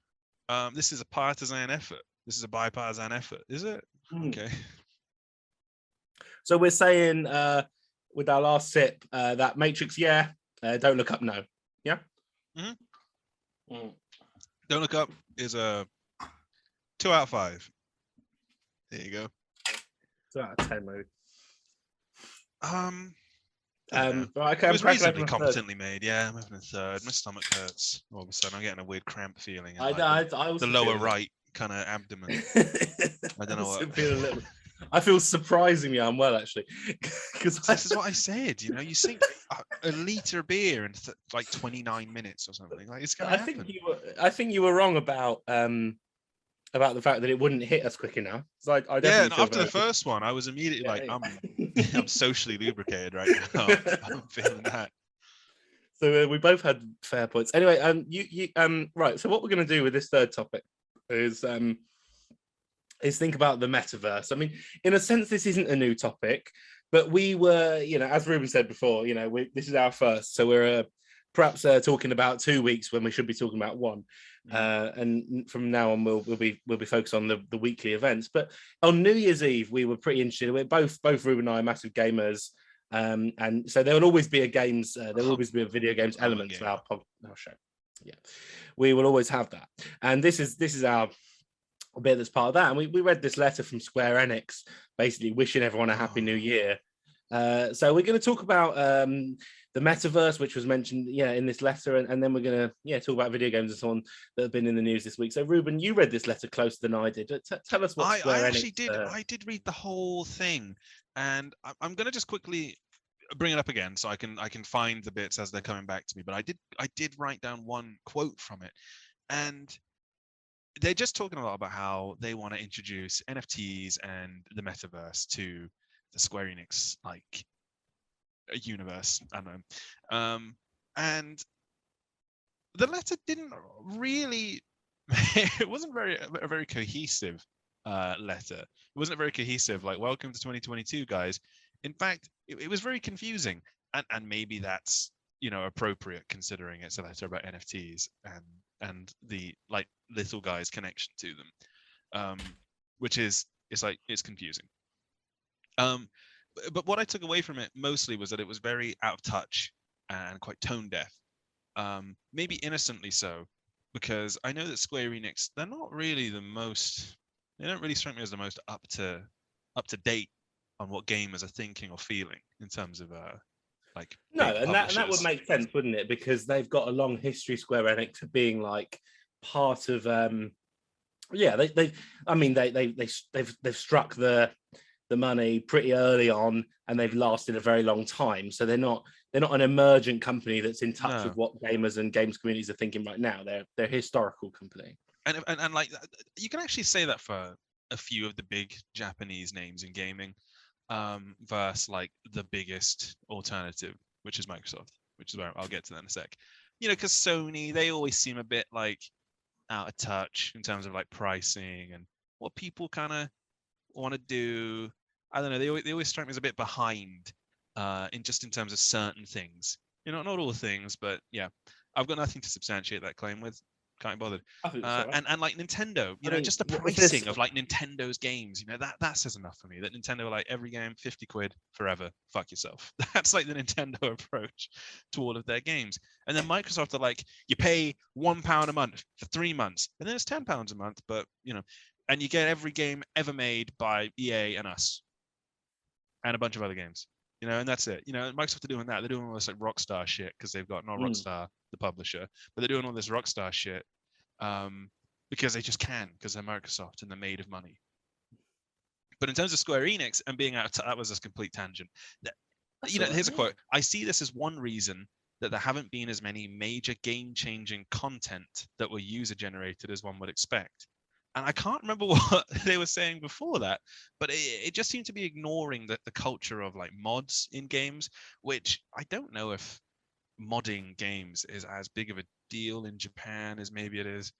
a partisan effort. This is a bipartisan effort, is it? Okay. So we're saying with our last sip that Matrix, Don't Look Up, no. Yeah. Don't Look Up is a 2 out of 5. There you go. 2 out of 10, maybe. It was reasonably competently made. Yeah, I'm having a third. My stomach hurts. All of a sudden, I'm getting a weird cramp feeling in the lower right kind of abdomen. I don't know what. I feel surprisingly unwell, actually. Because this is what I said. You sink a liter of beer in 29 minutes or something. It's gonna happen. I think you were wrong about the fact that it wouldn't hit us quick enough. After the first one, I was immediately I'm socially lubricated right now. I'm feeling that. So we both had fair points. Anyway, right. So what we're going to do with this third topic is think about the metaverse. I mean, in a sense, this isn't a new topic, but we were, as Ruben said before, this is our first, so we're perhaps talking about 2 weeks when we should be talking about one. And from now on, we'll be focused on the weekly events. But on New Year's Eve, we were pretty interested. We're both Ruben and I are massive gamers, and so there will always be there will always be a video games element to our show. Yeah, we will always have that, and this is our bit that's part of that. And we read this letter from Square Enix, basically wishing everyone a happy New Year. So we're going to talk about the metaverse, which was mentioned, in this letter, and then we're going to, talk about video games and so on that have been in the news this week. So, Ruben, you read this letter closer than I did. Tell us what Square Enix. I actually did. I did read the whole thing, and I'm going to just quickly bring it up again so I can find the bits as they're coming back to me. But I did write down one quote from it, and they're just talking a lot about how they want to introduce NFTs and the metaverse to the Square Enix a universe. I don't know. And the letter didn't really it wasn't a very cohesive letter. It wasn't very cohesive, welcome to 2022, guys. In fact, it was very confusing, and maybe that's appropriate considering it's a letter about NFTs and the little guy's connection to them, which is it's confusing. But what I took away from it mostly was that it was very out of touch and quite tone deaf, maybe innocently so. because I know that Square Enix, they're not really the most. They don't really strike me as the most up to date on what gamers are thinking or feeling in terms of like No, big and that would publishers. make sense, wouldn't it? Because they've got a long history, Square Enix, of being like part of yeah, they've struck the money pretty early on, and they've lasted a very long time. So they're not an emergent company that's in touch No, with what gamers and games communities are thinking right now. They're a historical company. and like you can actually say that for a few of the big Japanese names in gaming, versus like the biggest alternative, which is Microsoft, which is where I'll get to that in a sec. You know, because Sony, they always seem a bit like out of touch in terms of like pricing and what people kind of want to do. I don't know. They always strike me as a bit behind, in terms of certain things. You know, not all things, but yeah, I've got nothing to substantiate that claim with. Can't be bothered. I think so. And like Nintendo, I you know, mean, just the if this, pricing of like Nintendo's games, you know, that says enough for me. That Nintendo are like every game 50 quid forever. Fuck yourself. That's like the Nintendo approach to all of their games. And then Microsoft are like, you pay £1 a month for 3 months, and then it's £10 a month, but you know, and you get every game ever made by EA and us, and a bunch of other games. You know, and that's it. You know, Microsoft are doing that. They're doing all this like Rockstar shit because they've got not Rockstar, the publisher, but they're doing all this Rockstar shit because they just can, because they're Microsoft and they're made of money. But in terms of Square Enix and being out, that was a complete tangent. You know, here's a quote. I see this as one reason that there haven't been as many major game-changing content that were user-generated as one would expect. And I can't remember what they were saying before that, but it just seemed to be ignoring the culture of like mods in games, which I don't know if modding games is as big of a deal in Japan as maybe it is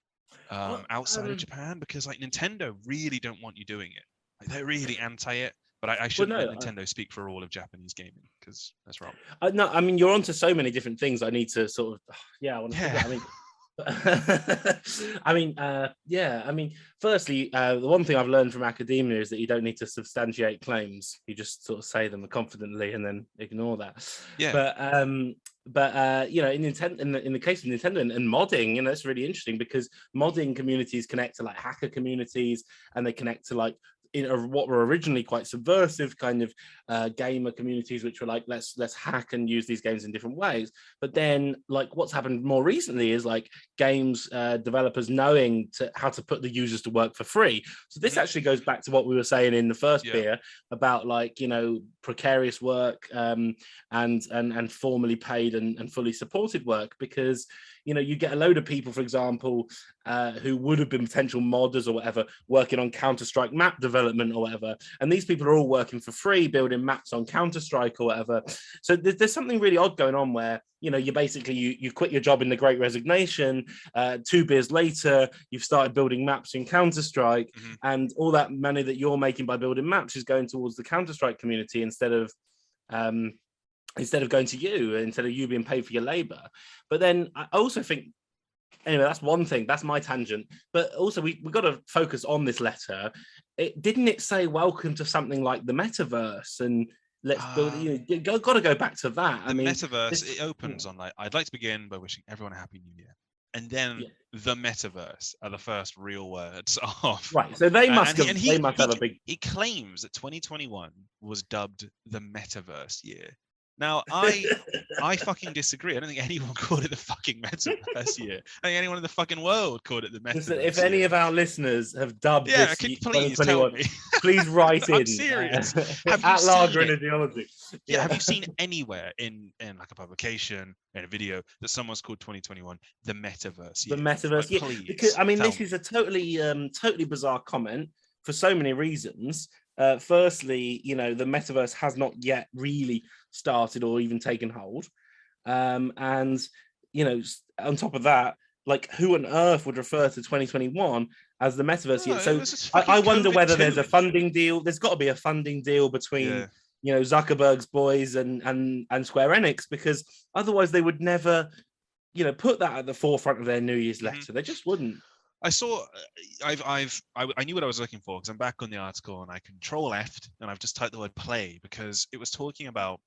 outside of Japan, because like Nintendo really don't want you doing it. Like, they're really anti it. But I shouldn't let Nintendo speak for all of Japanese gaming, because that's wrong. No, I mean, you're onto so many different things. I need to sort of, I want to. Yeah. I mean, I mean, firstly, the one thing I've learned from academia is that you don't need to substantiate claims. You just sort of say them confidently and then ignore that. Yeah. But you know, in the case of Nintendo and modding, you know, it's really interesting because modding communities connect to like hacker communities, and they connect to like what were originally quite subversive kind of gamer communities, which were like, let's hack and use these games in different ways. But then like what's happened more recently is like games developers knowing how to put the users to work for free. So this actually goes back to what we were saying in the first beer about like, you know, precarious work and formally paid and fully supported work, because you know, you get a load of people, for example, who would have been potential modders or whatever, working on Counter-Strike map development or whatever. And these people are all working for free, building maps on Counter-Strike or whatever. So there's something really odd going on where, you know, you basically, you quit your job in the Great Resignation, 2 beers later, you've started building maps in Counter-Strike, and all that money that you're making by building maps is going towards the Counter-Strike community instead of going to you, instead of you being paid for your labor. But then I also think, anyway, that's one thing, that's my tangent, but also we've got to focus on this letter. Didn't it say welcome to something like the metaverse, and let's build, you know, got to go back to that. The metaverse, it opens on like, I'd like to begin by wishing everyone a happy new year. And then the metaverse are the first real words of right. So they must have a big. He claims that 2021 was dubbed the metaverse year. Now, I fucking disagree. I don't think anyone called it the fucking metaverse year. I think anyone in the fucking world called it the metaverse. Listen, if any of our listeners have dubbed this, please tell me. Please write in. I'm serious. Have you at Lager seen and Ideology. Yeah. Have you seen anywhere in like a publication, in a video, that someone's called 2021 the metaverse year? The metaverse year. Please, because I mean, this is a totally bizarre comment for so many reasons. Firstly, you know, the metaverse has not yet really started or even taken hold. And, you know, on top of that, like, who on earth would refer to 2021 as the metaverse year? So I wonder whether there's a funding deal. There's got to be a funding deal between, you know, Zuckerberg's boys and Square Enix, because otherwise they would never, you know, put that at the forefront of their New Year's letter. They just wouldn't. I knew what I was looking for, because I'm back on the article and I Control F and I've just typed the word play, because it was talking about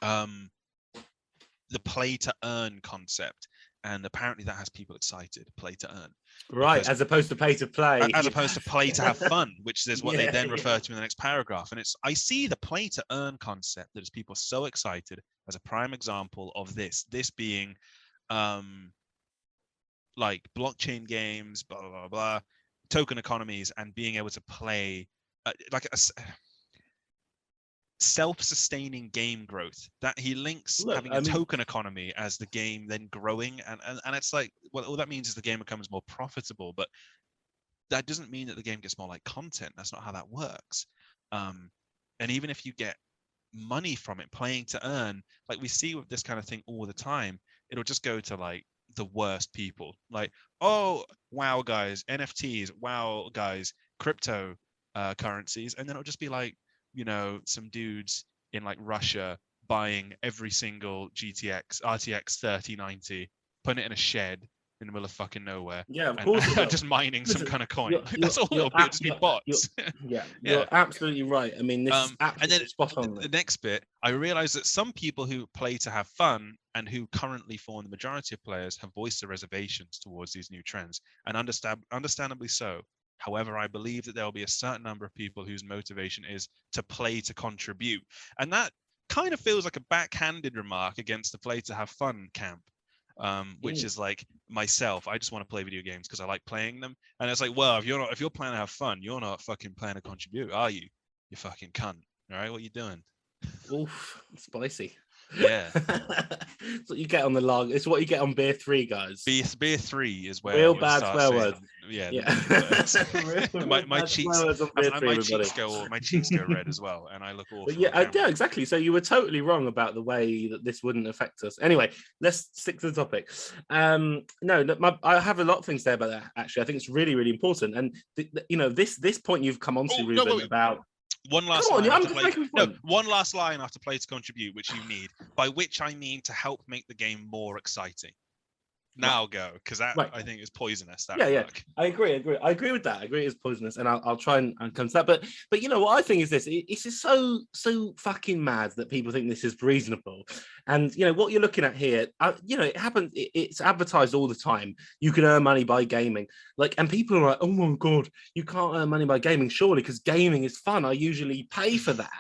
the play to earn concept. and apparently that has people excited, play to earn. Right, Because as opposed to pay to play. as opposed to play to have fun, which is what they Yeah, then refer yeah. to in the next paragraph. And I see the play to earn concept that is people so excited as a prime example of this being like blockchain games, blah blah blah, blah, token economies, and being able to play like a self-sustaining game growth. That he links Look, having I a mean, token economy as the game then growing, and it's like, well, all that means is the game becomes more profitable, but that doesn't mean that the game gets more like content. That's not how that works. And even if you get money from it, playing to earn, like we see with this kind of thing all the time, it'll just go to like the worst people. Like, oh wow guys, NFTs, wow guys, crypto currencies, and then it'll just be like, you know, some dudes in like Russia buying every single RTX 3090, putting it in a shed in the middle of fucking nowhere, yeah, of and course it will. just mining some Listen, kind of coin. you're, you're, That's all you're, it'll be. It'll just be bots. yeah, Yeah. you're absolutely right. I mean, this is And then absolutely spot on. the next bit, I realized that some people who play to have fun and who currently form the majority of players have voiced their reservations towards these new trends, and understandably so. However, I believe that there will be a certain number of people whose motivation is to play to contribute. And that kind of feels like a backhanded remark against the play to have fun camp. Which is like myself. I just want to play video games because I like playing them. And it's like, well, if you're playing to have fun, you're not fucking playing to contribute, are you? You fucking cunt. All right, what are you doing? Oof, spicy. Yeah. It's what you get on the log. It's what you get on beer 3, guys. Beer 3 is where Real you'll bad start swear saying, words. yeah. Real my bad cheeks, swear words on beer 3, my cheeks go red as well, and I look awful. But yeah, on camera. exactly. So you were totally wrong about the way that this wouldn't affect us. Anyway, let's stick to the topic. I have a lot of things to say about that. Actually, I think it's really, really important. And this point you've come on to, Ruben, about. One last Come on, line I'm after just play. making No, fun. one last line after play to contribute, which you need. By which I mean to help make the game more exciting. Now go, because that I think is poisonous. That remark. I agree with that. I agree it's poisonous, and I'll try and come to that. But you know what I think is this: it's just so fucking mad that people think this is reasonable. And you know what you're looking at here. It happens. It's advertised all the time. You can earn money by gaming, and people are like, "Oh my god, you can't earn money by gaming, surely, because gaming is fun. I usually pay for that,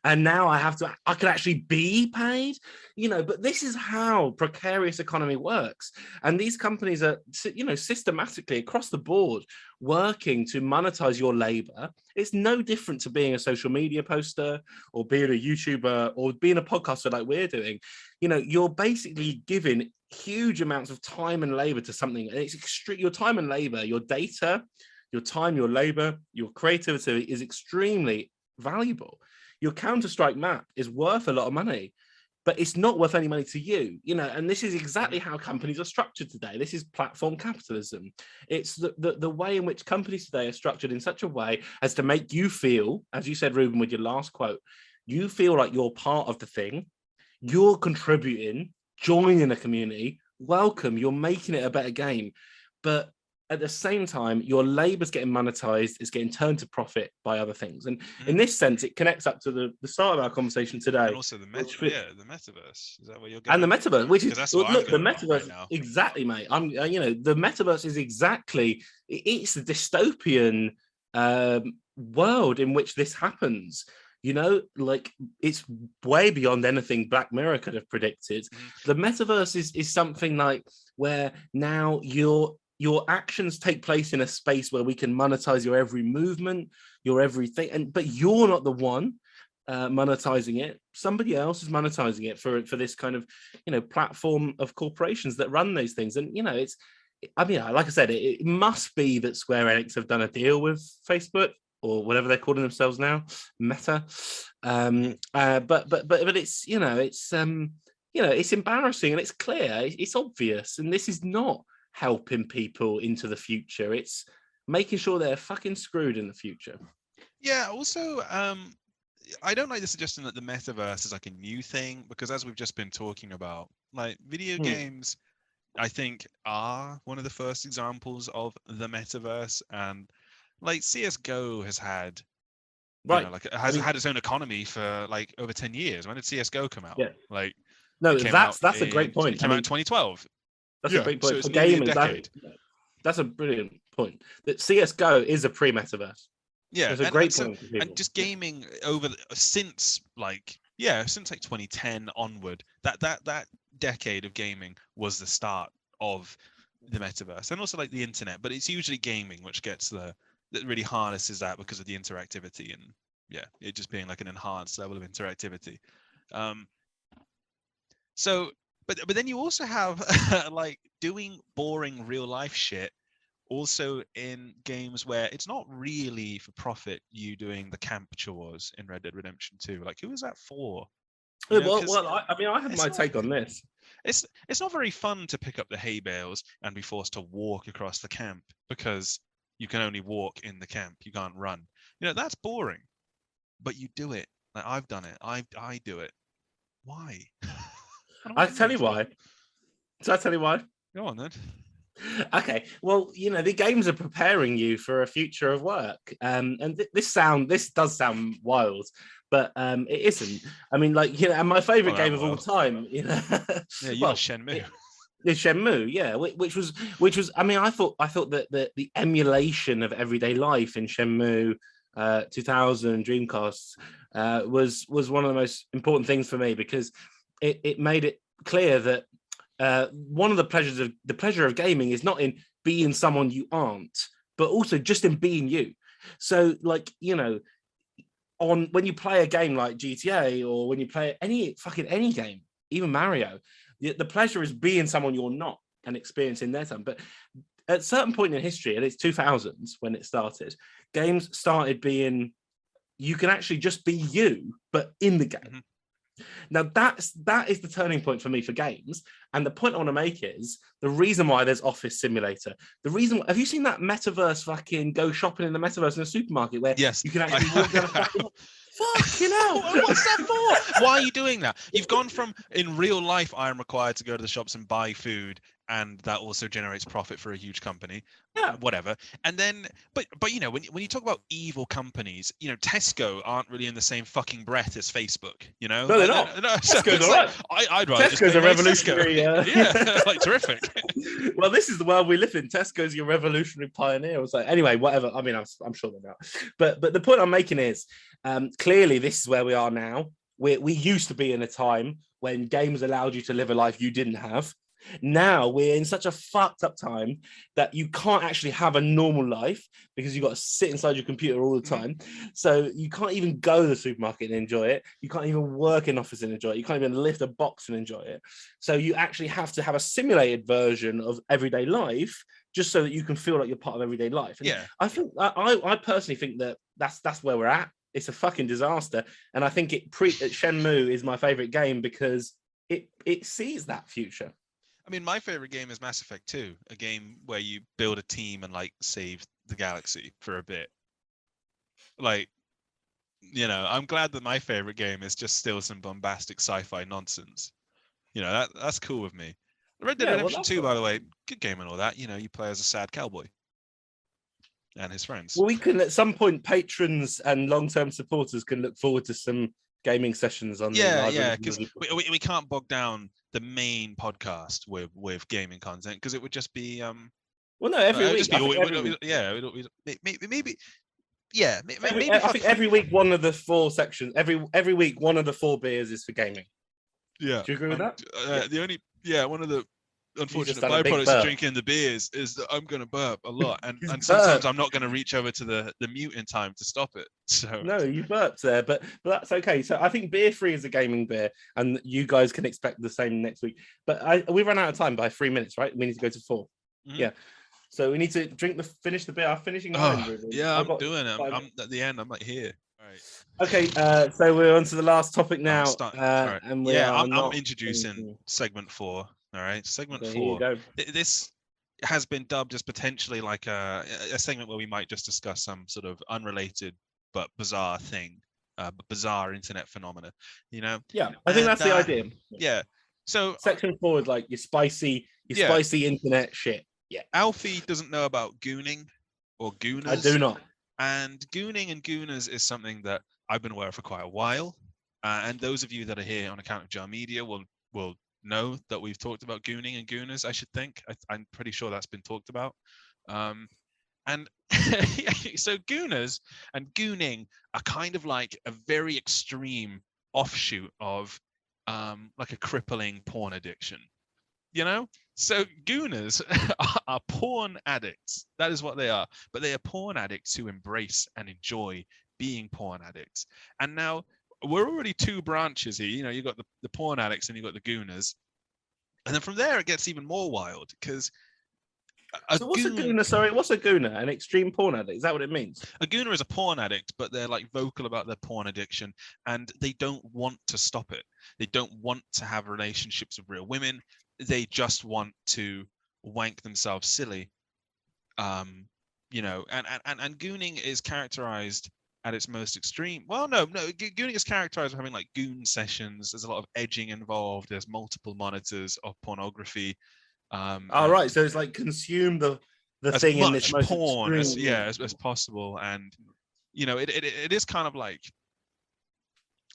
and now I can actually be paid." But this is how precarious economy works. And these companies are, systematically across the board working to monetize your labor. It's no different to being a social media poster or being a YouTuber or being a podcaster like we're doing. You're basically giving huge amounts of time and labor to something. And it's your time and labor, your data, your time, your labor, your creativity is extremely valuable. Your Counter-Strike map is worth a lot of money, but it's not worth any money to you, and this is exactly how companies are structured today. This is platform capitalism. It's the way in which companies today are structured in such a way as to make you feel, as you said, Ruben, with your last quote, you feel like you're part of the thing, you're contributing, joining a community, welcome, you're making it a better game. But at the same time, your labor's getting monetized, it's getting turned to profit by other things. And in this sense, it connects up to the start of our conversation today. And also the metaverse. Is that what you're going? And the metaverse, which is, that's the metaverse right now. Exactly, mate. The metaverse is exactly, it's a dystopian world in which this happens. It's way beyond anything Black Mirror could have predicted. The metaverse is something like where now your actions take place in a space where we can monetize your every movement, your everything, but you're not the one monetizing it. Somebody else is monetizing it for this kind of platform of corporations that run those things. And like I said, it must be that Square Enix have done a deal with Facebook or whatever they're calling themselves now, Meta. But it's it's embarrassing and it's clear, it's obvious, and this is not helping people into the future. It's making sure they're fucking screwed in the future. Yeah, also I don't like the suggestion that the metaverse is like a new thing, because as we've just been talking about, like video games I think are one of the first examples of the metaverse. And like CSGO has had had its own economy for like over 10 years. When did CSGO come out? No, that's a great point. It came out in 2012. That's a great point So it's for nearly a gaming. decade. That's a brilliant point. That CS:GO is a pre-metaverse. Yeah, That's a great point for people. and just gaming since like 2010 onward, that decade of gaming was the start of the metaverse, and also like the internet. But it's usually gaming which gets that really harnesses that because of the interactivity and it just being like an enhanced level of interactivity. So, but then you also have like doing boring real life shit also in games where it's not really for profit, you doing the camp chores in Red Dead Redemption 2. Like, who is that for? I mean, I have my take on this. It's not very fun to pick up the hay bales and be forced to walk across the camp because you can only walk in the camp. You can't run. That's boring. But you do it. Like, I've done it. I do it. Why? I tell you why. Shall I tell you why? Go on then. Okay, well, the games are preparing you for a future of work, and this does sound wild, but it isn't. I mean, like, and my favorite game of all time, Yeah, well, Shenmue. The Shenmue, yeah, which was. I mean, I thought that the emulation of everyday life in Shenmue 2000 Dreamcast was one of the most important things for me, because it made it clear that one of the pleasure of gaming is not in being someone you aren't, but also just in being you. So, like, when you play a game like GTA, or when you play any game, even Mario, the pleasure is being someone you're not and experiencing their time. But at a certain point in history, and it's 2000s when it started, games started being, you can actually just be you, but in the game. Mm-hmm. Now that is the turning point for me for games, and the point I want to make is the reason why there's Office Simulator. The reason, have you seen that Metaverse fucking go shopping in the Metaverse in a supermarket where yes, you can actually walk down a fucking hell. What's that for? Why are you doing that? You've gone from, in real life, I am required to go to the shops and buy food, and that also generates profit for a huge company. Yeah, whatever. And then, but when you talk about evil companies, Tesco aren't really in the same fucking breath as Facebook. No, they're not. No, Tesco's all right. I'd rather Tesco's a revolutionary. Yeah, like terrific. Well, this is the world we live in. Tesco's your revolutionary pioneer. I was like, anyway, whatever. I mean, I'm sure they're not. But the point I'm making is, clearly this is where we are now. We used to be in a time when games allowed you to live a life you didn't have. Now we're in such a fucked up time that you can't actually have a normal life because you've got to sit inside your computer all the time. So you can't even go to the supermarket and enjoy it. You can't even work in office and enjoy it. You can't even lift a box and enjoy it. So you actually have to have a simulated version of everyday life just so that you can feel like you're part of everyday life. And yeah, I think I personally think that that's where we're at. It's a fucking disaster. And I think Shenmue is my favorite game because it sees that future. I mean, my favorite game is Mass Effect 2, a game where you build a team and like save the galaxy for a bit. Like, I'm glad that my favorite game is just still some bombastic sci-fi nonsense. That's cool with me. Red Dead Redemption 2, by the way, good game and all that. You play as a sad cowboy and his friends. Well, we can, at some point, patrons and long-term supporters can look forward to some gaming sessions on because we can't bog down the main podcast with gaming content, because it would just be well, no, every week. Maybe I think every week one of the four sections, every week one of the four beers is for gaming. Yeah, do you agree with that? One of the unfortunate byproducts of drinking the beers is that I'm going to burp a lot, and sometimes I'm not going to reach over to the mute in time to stop it. So no, you burped there, but that's okay. So I think beer free is a gaming beer, and you guys can expect the same next week. But we ran out of time by 3 minutes, right? We need to go to 4. Mm-hmm. Yeah. So we need to finish the beer. I'm finishing mine. Yeah, I'm doing it. I'm at the end. I'm like here. All right. Okay. So we're on to the last topic now. Right. And I'm introducing segment 4. All right, segment 4. This has been dubbed as potentially like a segment where we might just discuss some sort of unrelated but bizarre thing, bizarre internet phenomena. Yeah, I think that's the idea. Yeah. So section 4 is like your spicy internet shit. Yeah. Alfie doesn't know about gooning or gooners. I do not. And gooning and gooners is something that I've been aware of for quite a while. And those of you that are here on account of Jar Media will know that we've talked about gooning and gooners. I should think. I'm pretty sure that's been talked about. And so gooners and gooning are kind of like a very extreme offshoot of like a crippling porn addiction. So gooners are porn addicts. That is what they are. But they are porn addicts who embrace and enjoy being porn addicts. And now we're already two branches here. You've got the porn addicts and you've got the gooners. And then from there, it gets even more wild because so what's a gooner? Sorry, what's a gooner? An extreme porn addict? Is that what it means? A gooner is a porn addict, but they're like vocal about their porn addiction and they don't want to stop it. They don't want to have relationships with real women. They just want to wank themselves silly. And gooning is characterized at its most extreme. Well, no, gooning is characterized as having like goon sessions. There's a lot of edging involved. There's multiple monitors of pornography. Right, so it's like consume the thing in this most porn as possible, and it is kind of like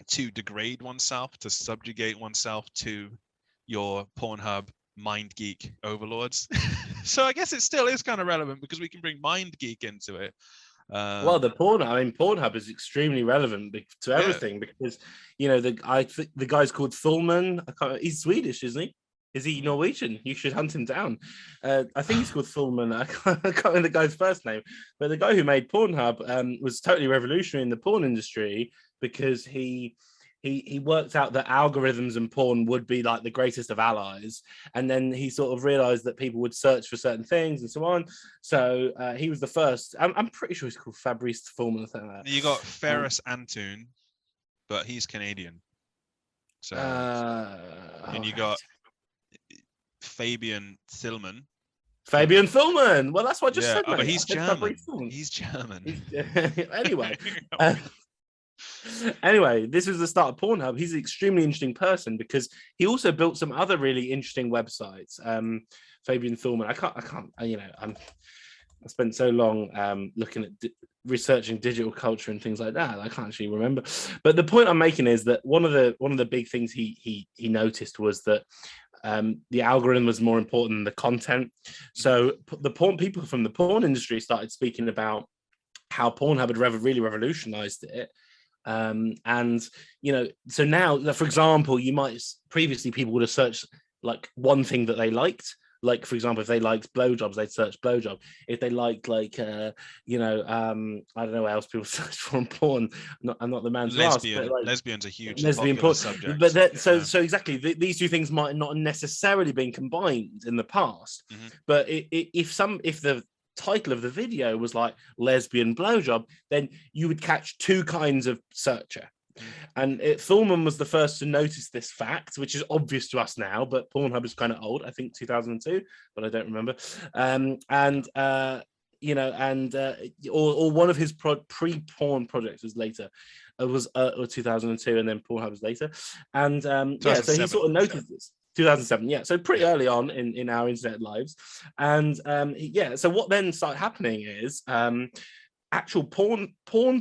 to degrade oneself, to subjugate oneself to your Pornhub mind geek overlords. So I guess it still is kind of relevant because we can bring mind geek into it. Well, Pornhub is extremely relevant to everything because the guy's called Thulman. He's Swedish, isn't he? Is he Norwegian? You should hunt him down. I think he's called Thulman. I can't remember the guy's first name, but the guy who made Pornhub was totally revolutionary in the porn industry because he worked out that algorithms and porn would be like the greatest of allies, and then he sort of realized that people would search for certain things and so on. So he was the first. I'm pretty sure he's called Fabrice Thulman or something like that. You got Ferris Antoon, but he's Canadian. So and you got Fabian Thillman. Well, that's what I just said. But he's German. He's German. Anyway. Anyway, this was the start of Pornhub. He's an extremely interesting person because he also built some other really interesting websites. Fabian Thulman. I spent so long looking at researching digital culture and things like that. I can't actually remember. But the point I'm making is that one of the big things he noticed was that the algorithm was more important than the content. So the porn people from the porn industry started speaking about how Pornhub had really revolutionized it. So now, for example, previously people would have searched like one thing that they liked. Like, for example, if they liked blowjobs, they'd search blowjob. If they liked, I don't know what else people search for in porn. I'm not the man to ask. But lesbians are huge. Lesbian porn subject. But so exactly, these two things might not necessarily been combined in the past. Mm-hmm. But if the title of the video was like lesbian blowjob, then you would catch two kinds of searcher. And Thulman was the first to notice this fact, which is obvious to us now, but Pornhub is kind of old, I think 2002, but I don't remember. Or one of his pre-porn projects was later. It was 2002, and then Pornhub was later. And so he sort of noticed this. 2007, yeah. So pretty early on in our internet lives. And so what then started happening is actual porn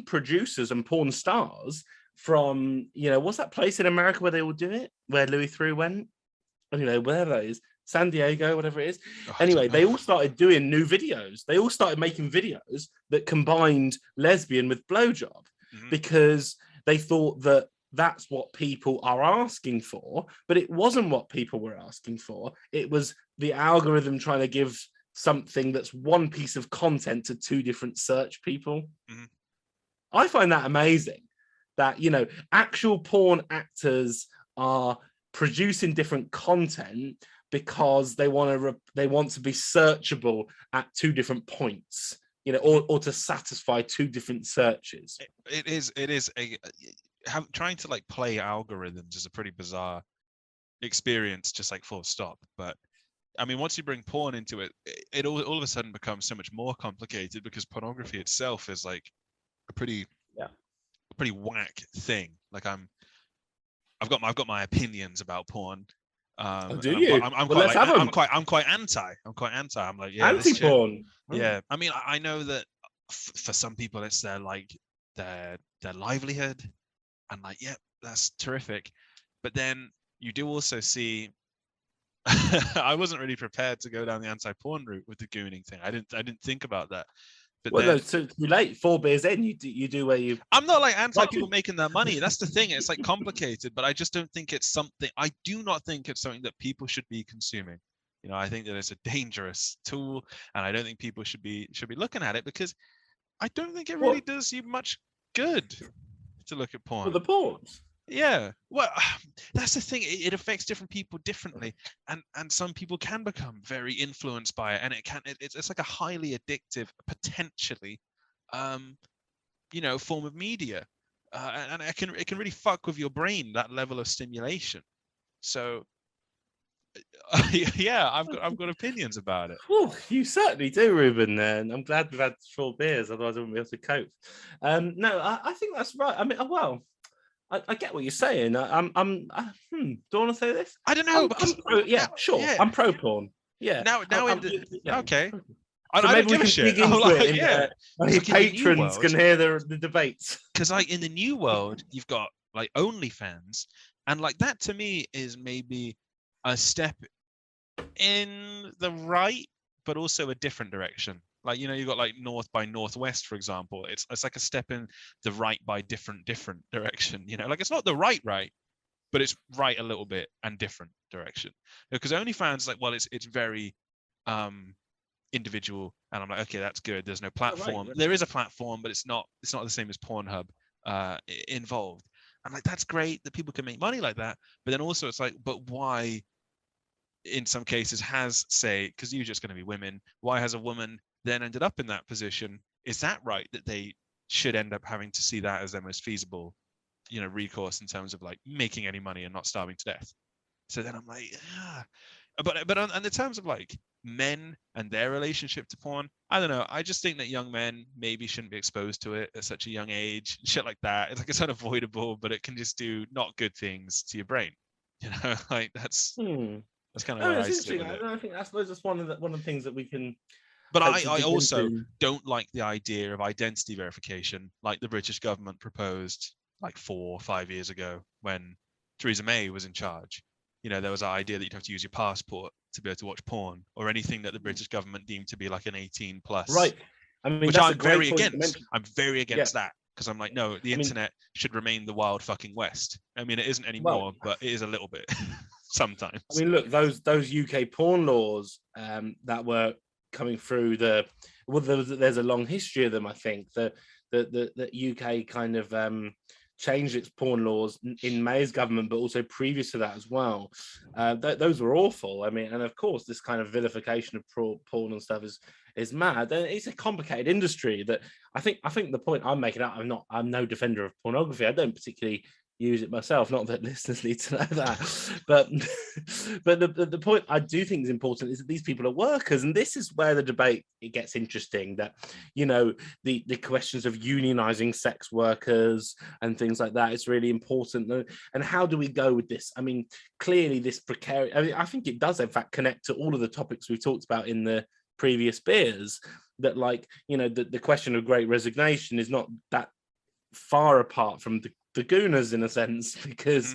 producers and porn stars from, what's that place in America where they all do it? Where Louis Theroux went? Wherever that is. San Diego, whatever it is. Anyway, they all started doing new videos. They all started making videos that combined lesbian with blowjob because they thought that that's what people are asking for, but it wasn't what people were asking for. It was the algorithm trying to give something that's one piece of content to two different search people. Mm-hmm. I find that amazing that, actual porn actors are producing different content because they want to be searchable at two different points, or to satisfy two different searches. It is trying to like play algorithms is a pretty bizarre experience, just like full stop. But I mean, once you bring porn into it, it all of a sudden becomes so much more complicated because pornography itself is like a pretty whack thing. Like I've got my opinions about porn. Do you? I'm quite anti. I'm like, yeah, anti-porn. Yeah, I mean, I know that for some people it's their livelihood, and like, yeah, that's terrific. But then you do also see I wasn't really prepared to go down the anti-porn route with the gooning thing. I didn't think about that. But Well, then no, too late. 4 beers in, you do where you. I'm not like anti people making their money. That's the thing. It's like complicated, but I just don't think it's something. I do not think it's something that people should be consuming. You know, I think that it's a dangerous tool, and I don't think people should be looking at it because I don't think it really does you much good to look at porn. For the porns. Yeah, well, that's the thing. It affects different people differently, and some people can become very influenced by it, and it's like a highly addictive, potentially, form of media, and it can really fuck with your brain, that level of stimulation. So, yeah, I've got opinions about it. Whew, you certainly do, Ruben. And I'm glad we've had 4 beers, otherwise I wouldn't be able to cope. No, I think that's right. I mean, well. I get what you're saying. Do I want to say this? I don't know. Sure. Yeah. I'm pro porn. Yeah. Okay. So I maybe we can dig into it. Yeah. Patrons can hear the debates. Because like in the new world, you've got like OnlyFans, and like that to me is maybe a step in the right, but also a different direction. Like, you've got like North by Northwest, for example. It's like a step in the right by different direction. Like it's not the right, but it's right a little bit and different direction. Because OnlyFans, like, well, it's very individual, and I'm like, okay, that's good. There's no platform. There is a platform, but it's not the same as Pornhub involved. I'm like, that's great that people can make money like that. But then also it's like, but why? In some cases, say, because usually it's going to be women. Why has a woman then ended up in that position? Is that right that they should end up having to see that as their most feasible, recourse in terms of like making any money and not starving to death? So then I'm like, but on the terms of like men and their relationship to porn, I don't know. I just think that young men maybe shouldn't be exposed to it at such a young age. Shit like that. It's like it's unavoidable, but it can just do not good things to your brain. Like that's kind of where I sit with it. I suppose that's one of the things that we can. But I also don't like the idea of identity verification, like the British government proposed like 4 or 5 years ago when Theresa May was in charge. There was an idea that you'd have to use your passport to be able to watch porn or anything that the British government deemed to be like an 18 plus. Right. I mean, which I'm very against. I'm very against that because I'm like, no, the internet should remain the wild fucking West. I mean, it isn't anymore, but it is a little bit sometimes. I mean, look, those UK porn laws that were coming through there's a long history of them. I think the UK kind of changed its porn laws in May's government, but also previous to that as well. Those were awful. I mean, and of course, this kind of vilification of porn and stuff is mad. And it's a complicated industry that I think the point I'm making out, I'm no defender of pornography. I don't particularly use it myself, not that listeners need to know that, but the point I do think is important is that these people are workers, and this is where the debate it gets interesting, that the questions of unionizing sex workers and things like that is really important. And how do we go with this? I mean, clearly this precarious, I think it does in fact connect to all of the topics we've talked about in the previous beers, that like the question of great resignation is not that far apart from the gooners in a sense, because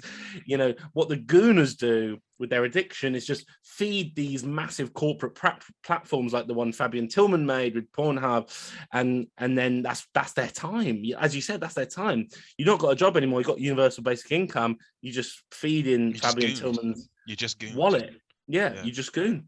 what the gooners do with their addiction is just feed these massive corporate platforms like the one Fabian Tillman made with Pornhub, and then that's their time. As you said, that's their time. You've not got a job anymore, you've got universal basic income, you just feed in Fabian Tillman's wallet. Yeah, you just goon.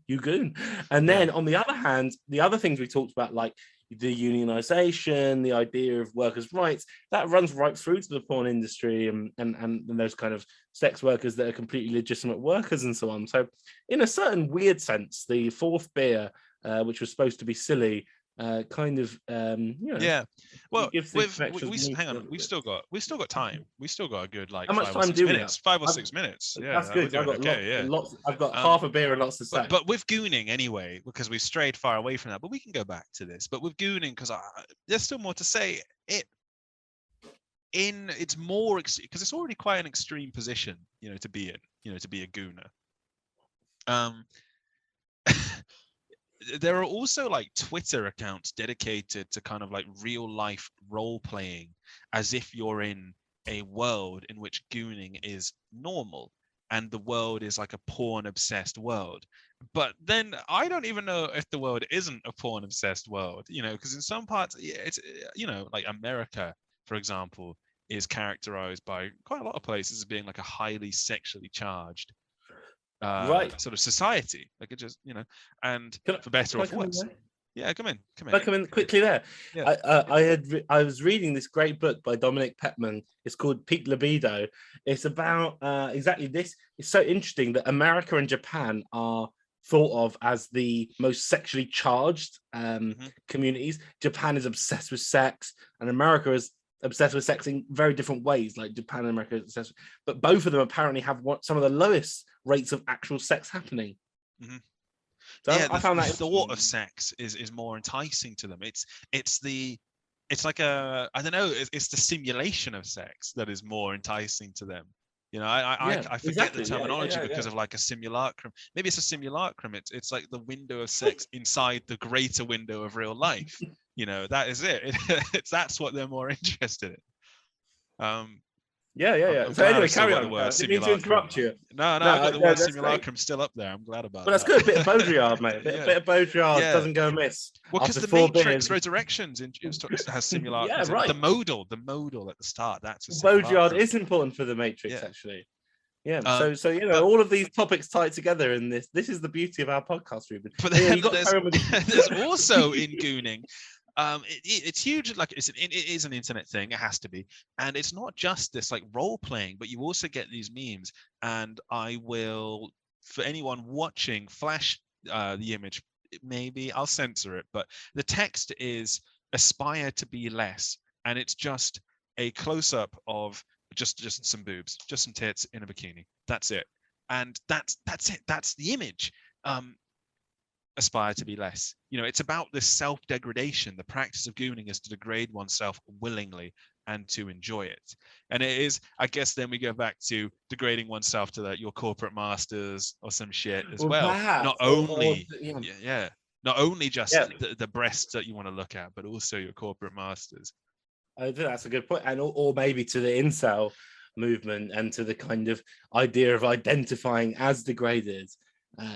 And then on the other hand, the other things we talked about, like the unionization, the idea of workers' rights, that runs right through to the porn industry and those kind of sex workers that are completely legitimate workers and so on. So in a certain weird sense, the 4th beer, which was supposed to be silly, kind of well, hang on, we've still got time. We still got a good like how much time do we have? 5 or 6 minutes. Yeah, that's good. I've got half a beer and lots to say. But with gooning anyway, because we strayed far away from that, but we can go back to this. But with gooning, because there's still more to say. It's more because it's already quite an extreme position, to be in, to be a gooner. There are also like Twitter accounts dedicated to kind of like real life role playing, as if you're in a world in which gooning is normal. and the world is like a porn obsessed world. But then I don't even know if the world isn't a porn obsessed world, because in some parts, yeah, it's, like America, for example, is characterized by quite a lot of places as being like a highly sexually charged Right. sort of society. Like it just, and for better or for worse. Yeah, come in. I come in quickly there. Yeah. I was reading this great book by Dominic Petman. It's called Peak Libido. It's about exactly this. It's so interesting that America and Japan are thought of as the most sexually charged communities. Japan is obsessed with sex, and America is obsessed with sex in very different ways. Like Japan and America is obsessed, but both of them apparently have some of the lowest rates of actual sex happening. Mm-hmm. So yeah, I found the that thought of sex is more enticing to them. It's like a, I don't know, it's the simulation of sex that is more enticing to them. I forget exactly. the terminology Yeah. because of like a simulacrum. Maybe it's a simulacrum. It's like the window of sex inside the greater window of real life. That is it. That's what they're more interested in. Yeah. I'm So glad anyway, I still carry got on. the word I didn't mean to simulacrum. interrupt you. No, I've got the word simulacrum great. still up there. I'm glad about But that's that. good. A bit of Baudrillard, mate. A bit of Baudrillard doesn't go amiss. Well, because the Matrix Resurrections has simulacrum. Yeah, right. The modal at the start. That's a Baudrillard is important for the Matrix, actually. Yeah. So all of these topics tied together in this. This is the beauty of our podcast, Ruben. But then there's also in gooning. It's huge. Like it is an internet thing. It has to be, and it's not just this like role playing, but you also get these memes. And I will, for anyone watching, flash the image. Maybe I'll censor it, but the text is "aspire to be less," and it's just a close up of just some boobs, just some tits in a bikini. That's it, and that's it. That's the image. Aspire to be less. It's about this self-degradation. The practice of gooning is to degrade oneself willingly and to enjoy it. And it is, I guess, then we go back to degrading oneself to your corporate masters or some shit as well. Not only, not only just the breasts that you want to look at, but also your corporate masters. I think that's a good point, and or maybe to the incel movement and to the kind of idea of identifying as degraded.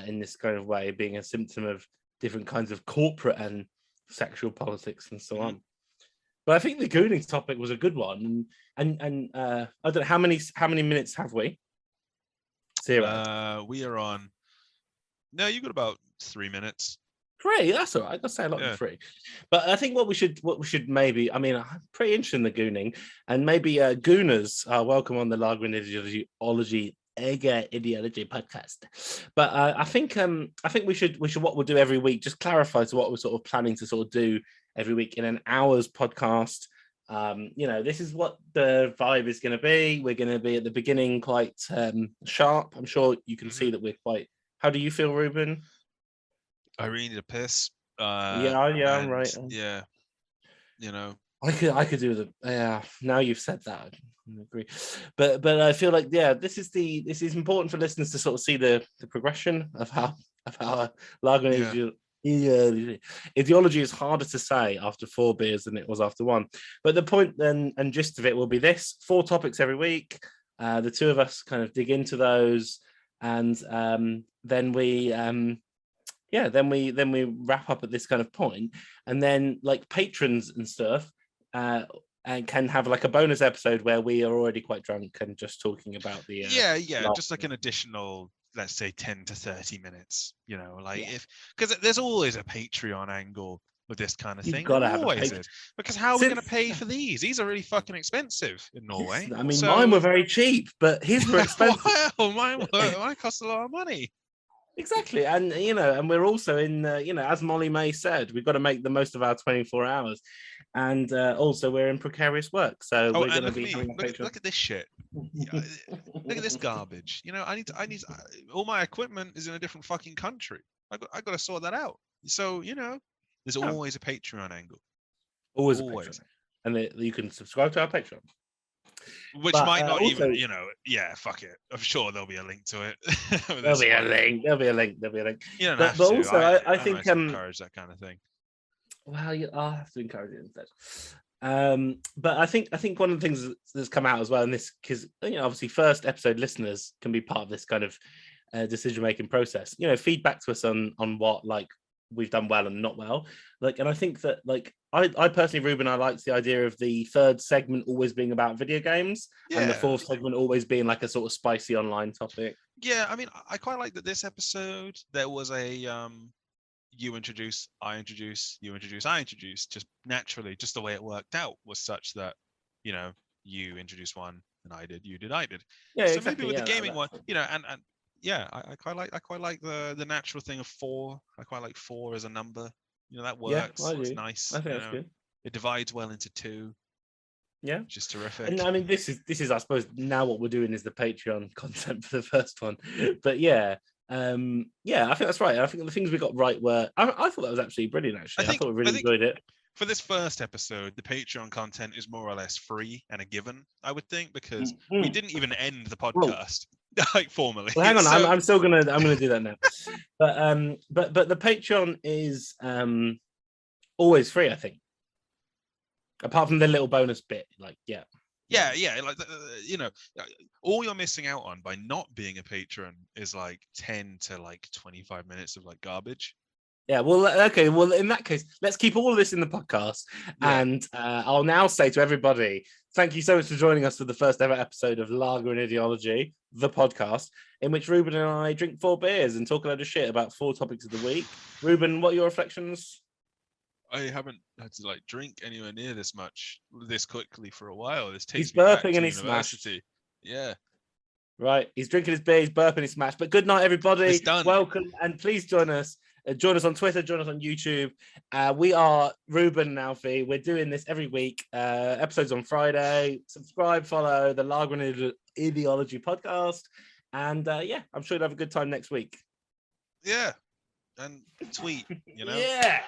In this kind of way, being a symptom of different kinds of corporate and sexual politics and so on. But I think the gooning topic was a good one, and I don't know how many minutes have we? 0. We are on. No, you got about 3 minutes. 3. That's all right. I'll say a lot of 3. But I think what we should maybe. I mean, I'm pretty interested in the gooning, and maybe gooners are welcome on the Lagrin Ideology podcast. But I think we should what we'll do every week, just clarify to what we're sort of planning to sort of do every week in an hour's podcast. This is what the vibe is going to be. We're going to be at the beginning quite sharp. I'm sure you can see that we're quite. How do you feel, Ruben? I really need a piss. I'm right. Yeah, I could do the now you've said that, I agree, but I feel like this is important for listeners to sort of see the progression of how Lagrin ideology is harder to say after 4 beers than it was after 1. But the point then and gist of it will be this: 4 topics every week. The 2 of us kind of dig into those, and then we wrap up at this kind of point, and then like patrons and stuff. And can have like a bonus episode where we are already quite drunk and just talking about the just like an additional, let's say 10 to 30 minutes, because there's always a Patreon angle with this kind of thing. You've gotta have always is, because how are we going to pay for these? These are really fucking expensive in Norway. I mean, mine were very cheap, but his were expensive. Wow, mine cost a lot of money. Exactly, and and we're also in as Molly May said, we've got to make the most of our 24 hours, and also we're in precarious work, so we're going to be look at this shit. Look at this garbage. I need all my equipment is in a different fucking country. I got to sort that out. So there's always a Patreon angle. Always. And you can subscribe to our Patreon. Which might not also, even, fuck it. I'm sure there'll be a link to it. There'll be a link. You don't have to. Also, I think encourage that kind of thing. Well, I'll have to encourage it instead. But I think one of the things that's come out as well in this, because obviously first episode listeners can be part of this kind of decision making process. Feedback to us on what like we've done well and not well. And I think that I personally, Ruben, I liked the idea of the third segment always being about video games, and the fourth segment always being like a sort of spicy online topic. Yeah, I mean, I quite like that this episode there was a you introduce, I introduce, you introduce, I introduce, just naturally, just the way it worked out was such that, you introduced one and I did, you did, I did. Yeah, so exactly. Maybe with the gaming one, and yeah, I quite like the natural thing of 4. I quite like 4 as a number. That works. Yeah, I do. It's nice. I think that's good. It divides well into 2. Yeah, which is terrific. And I mean, this is I suppose now what we're doing is the Patreon content for the first one. But yeah, I think that's right. I think the things we got right were I thought that was absolutely brilliant. Actually, I thought we really enjoyed it. For this first episode, the Patreon content is more or less free and a given, I would think, because we didn't even end the podcast like formally. Well, hang on, so... I'm still gonna do that now. But the Patreon is always free, I think. Apart from the little bonus bit, yeah, like all you're missing out on by not being a patron is like 10 to 25 minutes of garbage. Yeah, well, okay, well, in that case, let's keep all of this in the podcast. Yeah. And I'll now say to everybody, thank you so much for joining us for the first ever episode of Lager and Ideology, the podcast, in which Ruben and I drink 4 beers and talk a load of shit about 4 topics of the week. Ruben, what are your reflections? I haven't had to drink anywhere near this much this quickly for a while. This takes he's burping and he's smashed. Yeah. Right. He's drinking his beer, he's burping, he's smashed. But good night, everybody. Welcome, and please join us. Join us on Twitter, join us on YouTube. We are Ruben and Alfie. We're doing this every week. Episodes on Friday. Subscribe, follow the Lager and Ideology podcast. And I'm sure you'll have a good time next week. Yeah. And tweet, Yeah.